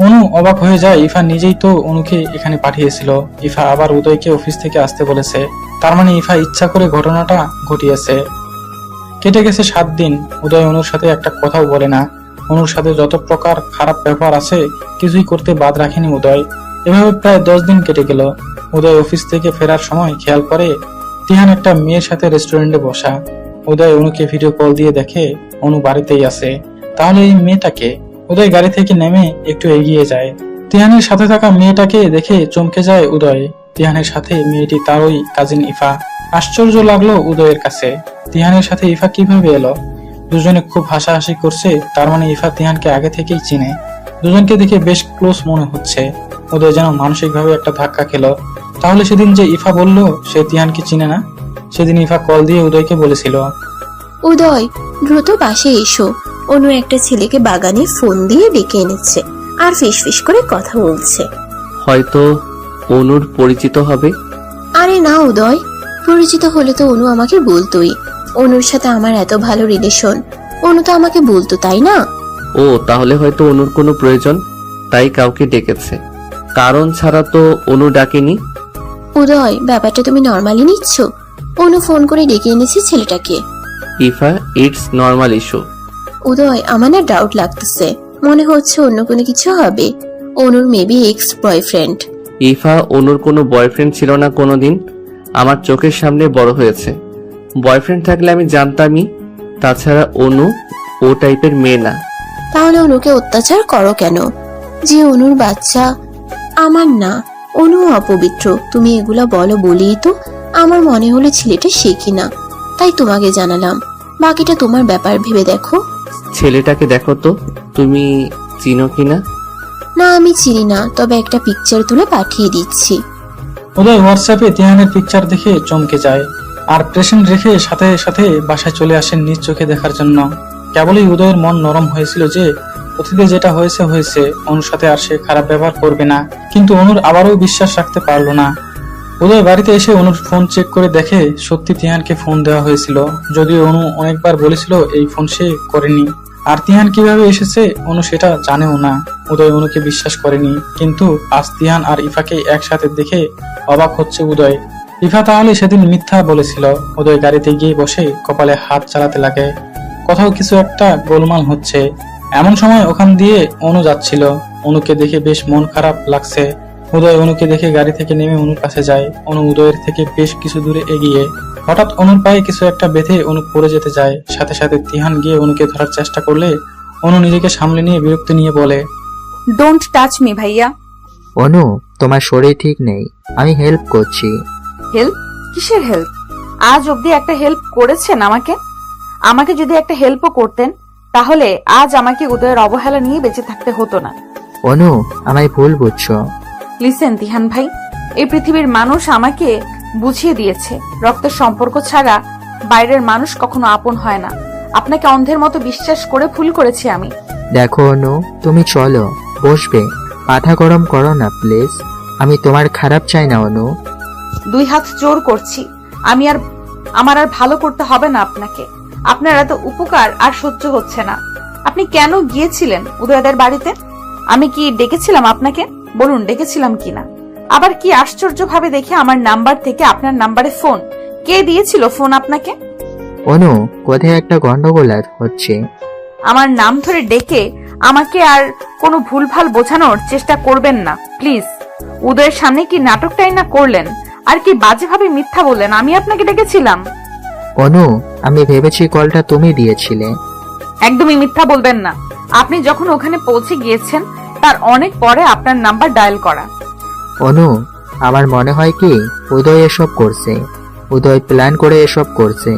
অনু অবাক হয়ে যায়, ইফা নিজেই তো অনুকে এখানে পাঠিয়েছিল। ইফা আবার উদয়কে অফিস থেকে আসতে বলেছে, তার মানে ইফা ইচ্ছা করে ঘটনাটা ঘটিয়েছে। কেটে গেছে 7 দিন। উদয় অনুর সাথে একটা কথাও বলে না। অনুর সাথে যত প্রকার খারাপ ব্যবহার আছে কিছুই করতে বাদ রাখেনি উদয়। এভাবে প্রায় 10 দিন কেটে গেল। উদয় অফিস থেকে ফেরার সময় খেয়াল করে তিহান একটা মেয়ের সাথে রেস্টুরেন্টে বসা। উদয় অনুকে ভিডিও কল দিয়ে দেখে অনু বাড়িতেই আছে। তাহলে এই মেয়েটাকে? উদয় গাড়ি থেকে নেমে একটু এগিয়ে যায়। তিহানের সাথে থাকা মেয়েটাকে দেখে চমকে যায় উদয়। তিহানের সাথে মেয়েটি তারই কাজিন ইফা। আশ্চর্য লাগলো উদয়ের কাছে, তিহানের সাথে ইফা কিভাবে এলো? দুজনে খুব হাসাহাসি করছে, তার মানে ইফা তিহানকে আগে থেকেই চিনে। দুজনকে দেখে বেশ ক্লোজ মনে হচ্ছে। উদয় যেন মানসিকভাবে একটা ধাক্কা খেলো। তাহলে সেদিন যে ইফা বলল সে তিহানকে চিনে না, সেদিন ইফা কল দিয়ে উদয়কে বলেছিল, উদয় দ্রুত পাশে এসো, অনু একটা ছেলেকে বাগানে ফোন দিয়ে ডেকে এনেছে আর ফিস করে কথা বলছে। হয়তো অনুর পরিচিত হবে। আরে না উদয়, পরিচিত হলে তো অনু আমাকে বলতোই। অনুর সাথে আমার এত ভালো রিলেশন, অনু তো আমাকে বলতো, তাই না? ও তাহলে হয়তো অনুর কোনো প্রয়োজন, তাই কাউকে ডেকেছে। কারণ ছাড়া তো অনু ডাকেনি। উদয় ব্যাপারটা তুমি নর্মালি নিচ্ছ? অনু ফোন করে ডেকে এনেছে ছেলেটাকে। ইফা, ইটস নর্মাল ইস্যু। উদয় আমার না ডাউট লাগতেছে, মনে হচ্ছে অন্য কোনো কিছু হবে। অনুর মেবি এক্স বয়ফ্রেন্ড। ইফা, অনুর কোনো বয়ফ্রেন্ড ছিল না কোনোদিন। আমার চোখের সামনে বড় হয়েছে। বয়ফ্রেন্ড থাকলে আমি জানতামই। তাছাড়া অনু ও টাইপের মেয়ে না। তাহলে অনুকে অত্যাচার করো কেন? যে অনুর বাচ্চা আমার না, অনু অপবিত্র। তুমি এগুলা বলো বলেই তো আমার মনে হলো ছেলেটা সে কিনা, তাই তোমাকে জানালাম। বাকিটা তোমার ব্যাপার, ভেবে দেখো। ছেলেটাকে দেখো তো, তুমি চিনো কিনা? না আমি চিনি না, তবে একটা পিকচার তুলে পাঠিয়ে দিচ্ছি। উদয় হোয়াটসঅ্যাপে তিহানের পিকচার দেখে চমকে যায়, আর প্রেসেন্ট রেখে সাথে সাথে বাসায় চলে আসেন নিজ চোখে দেখার জন্য। কেবলই উদয়ের মন নরম হয়েছিল যে অতীতে যেটা হয়েছে হয়েছে, অনুর সাথে আর সে খারাপ ব্যবহার করবে না। কিন্তু অনুর আবারও বিশ্বাস রাখতে পারলো না। উদয় বাড়িতে এসে অনুর ফোন চেক করে দেখে সত্যি তিহানকে ফোন দেওয়া হয়েছিল, যদিও অনু অনেকবার বলেছিল এই ফোন সে করেনি। আর তিহান কিভাবে এসেছে অনু সেটা জানেও না। উদয় অনুকে বিশ্বাস করেনি, কিন্তু আজ তিহান আর ইফাকে একসাথে দেখে অবাক হচ্ছে উদয়। ইফা তাহলে সেদিন মিথ্যা বলেছিল। উদয় গাড়িতে গিয়ে বসে কপালে হাত চালাতে লাগে। কোথাও কিছু একটা গোলমাল হচ্ছে। এমন সময় ওখান দিয়ে অনু যাচ্ছিল। অনুকে দেখে বেশ মন খারাপ লাগছে। উদয় অনুকে দেখে গাড়ি থেকে নেমে অনুর কাছে যায়। অনু উদয়ের থেকে বেশ কিছু দূরে এগিয়ে হঠাৎ অনুর পায়ে কিছু একটা বেঁধে অনু পড়ে যেতে যায়। সাথে সাথে তিহান গিয়ে অনুকে ধরার চেষ্টা করলে অনু নিজেকে সামলে নিয়ে বিরক্তি নিয়ে বলে, ডোন্ট টাচ মি ভাইয়া। অনু, তোমার শরীর ঠিক নেই, আমি হেল্প করছি। হেল্প? কিসের হেল্প? আজ অবধি একটা হেল্প করেছেন আমাকে? আমাকে যদি একটা হেল্পও করতেন তাহলে আজ আমাকে উদয়ের অবহেলা নিয়ে বেঁচে থাকতে হতো না। অনু, আমায় ভুল বুঝছো। লিসেন তিহান ভাই, এই পৃথিবীর মানুষ আমাকে বুঝিয়ে দিয়েছে রক্তের সম্পর্ক ছাড়া বাইরের মানুষ কখনো আপন হয় না। আপনাকে অন্ধের মতো বিশ্বাস করে ভুল করেছি আমি। দেখো অনু, তুমি চলো, বসবে, মাথা গরম করো না প্লিজ। আমি তোমার খারাপ চাই না অনু। দুই হাত জোর করছি, আমার আর ভালো করতে হবে না আপনাকে। আপনার এত উপকার আর সহ্য হচ্ছে না। আপনি কেন গিয়েছিলেন উদয়দের বাড়িতে? আমি কি ডেকেছিলাম আপনাকে? বলুন ডেকেছিলাম কিনা। আবার কি আশ্চর্য ভাবে দেখে আমার নাম্বার থেকে আপনার নাম্বারে ফোন কে দিয়েছিল? ফোন আপনাকে? অনু, কোথায় একটা গন্ডগোল হচ্ছে। আমার নাম ধরে ডেকে আমাকে আর কোনো ভুলভাল বোঝানোর চেষ্টা করবেন না প্লিজ। উদয়ের সামনে কি নাটকটাই না করলেন, আর কি বাজেভাবে মিথ্যা বললেন আমি আপনাকে ডেকেছিলাম। অনু, আমি ভেবেছি কলটা তুমি দিয়েছিলে। একদমই মিথ্যা বলবেন না। আপনি যখন ওখানে পৌঁছে গিয়েছেন তার অনেক পরে আপনার নাম্বার ডায়াল করা। অনু, আমার মনে হয় কি উদয় এসব করছে। উদয় প্ল্যান করে এসব করছে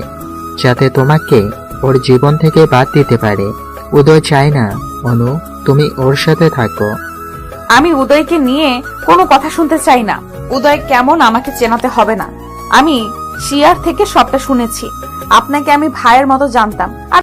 যাতে তোমাকে ওর জীবন থেকে বাদ দিতে পারে। উদয় চায় না অনু তুমি ওর সাথে থাকো। আমি উদয়কে নিয়ে কোনো কথা শুনতে চাই না। উদয় কেমন আমাকে চেনাতে হবে না। আমি শিয়ার থেকে সবটা শুনেছি। আপনাকে আমি ভাইয়ের মতো জানতাম। আর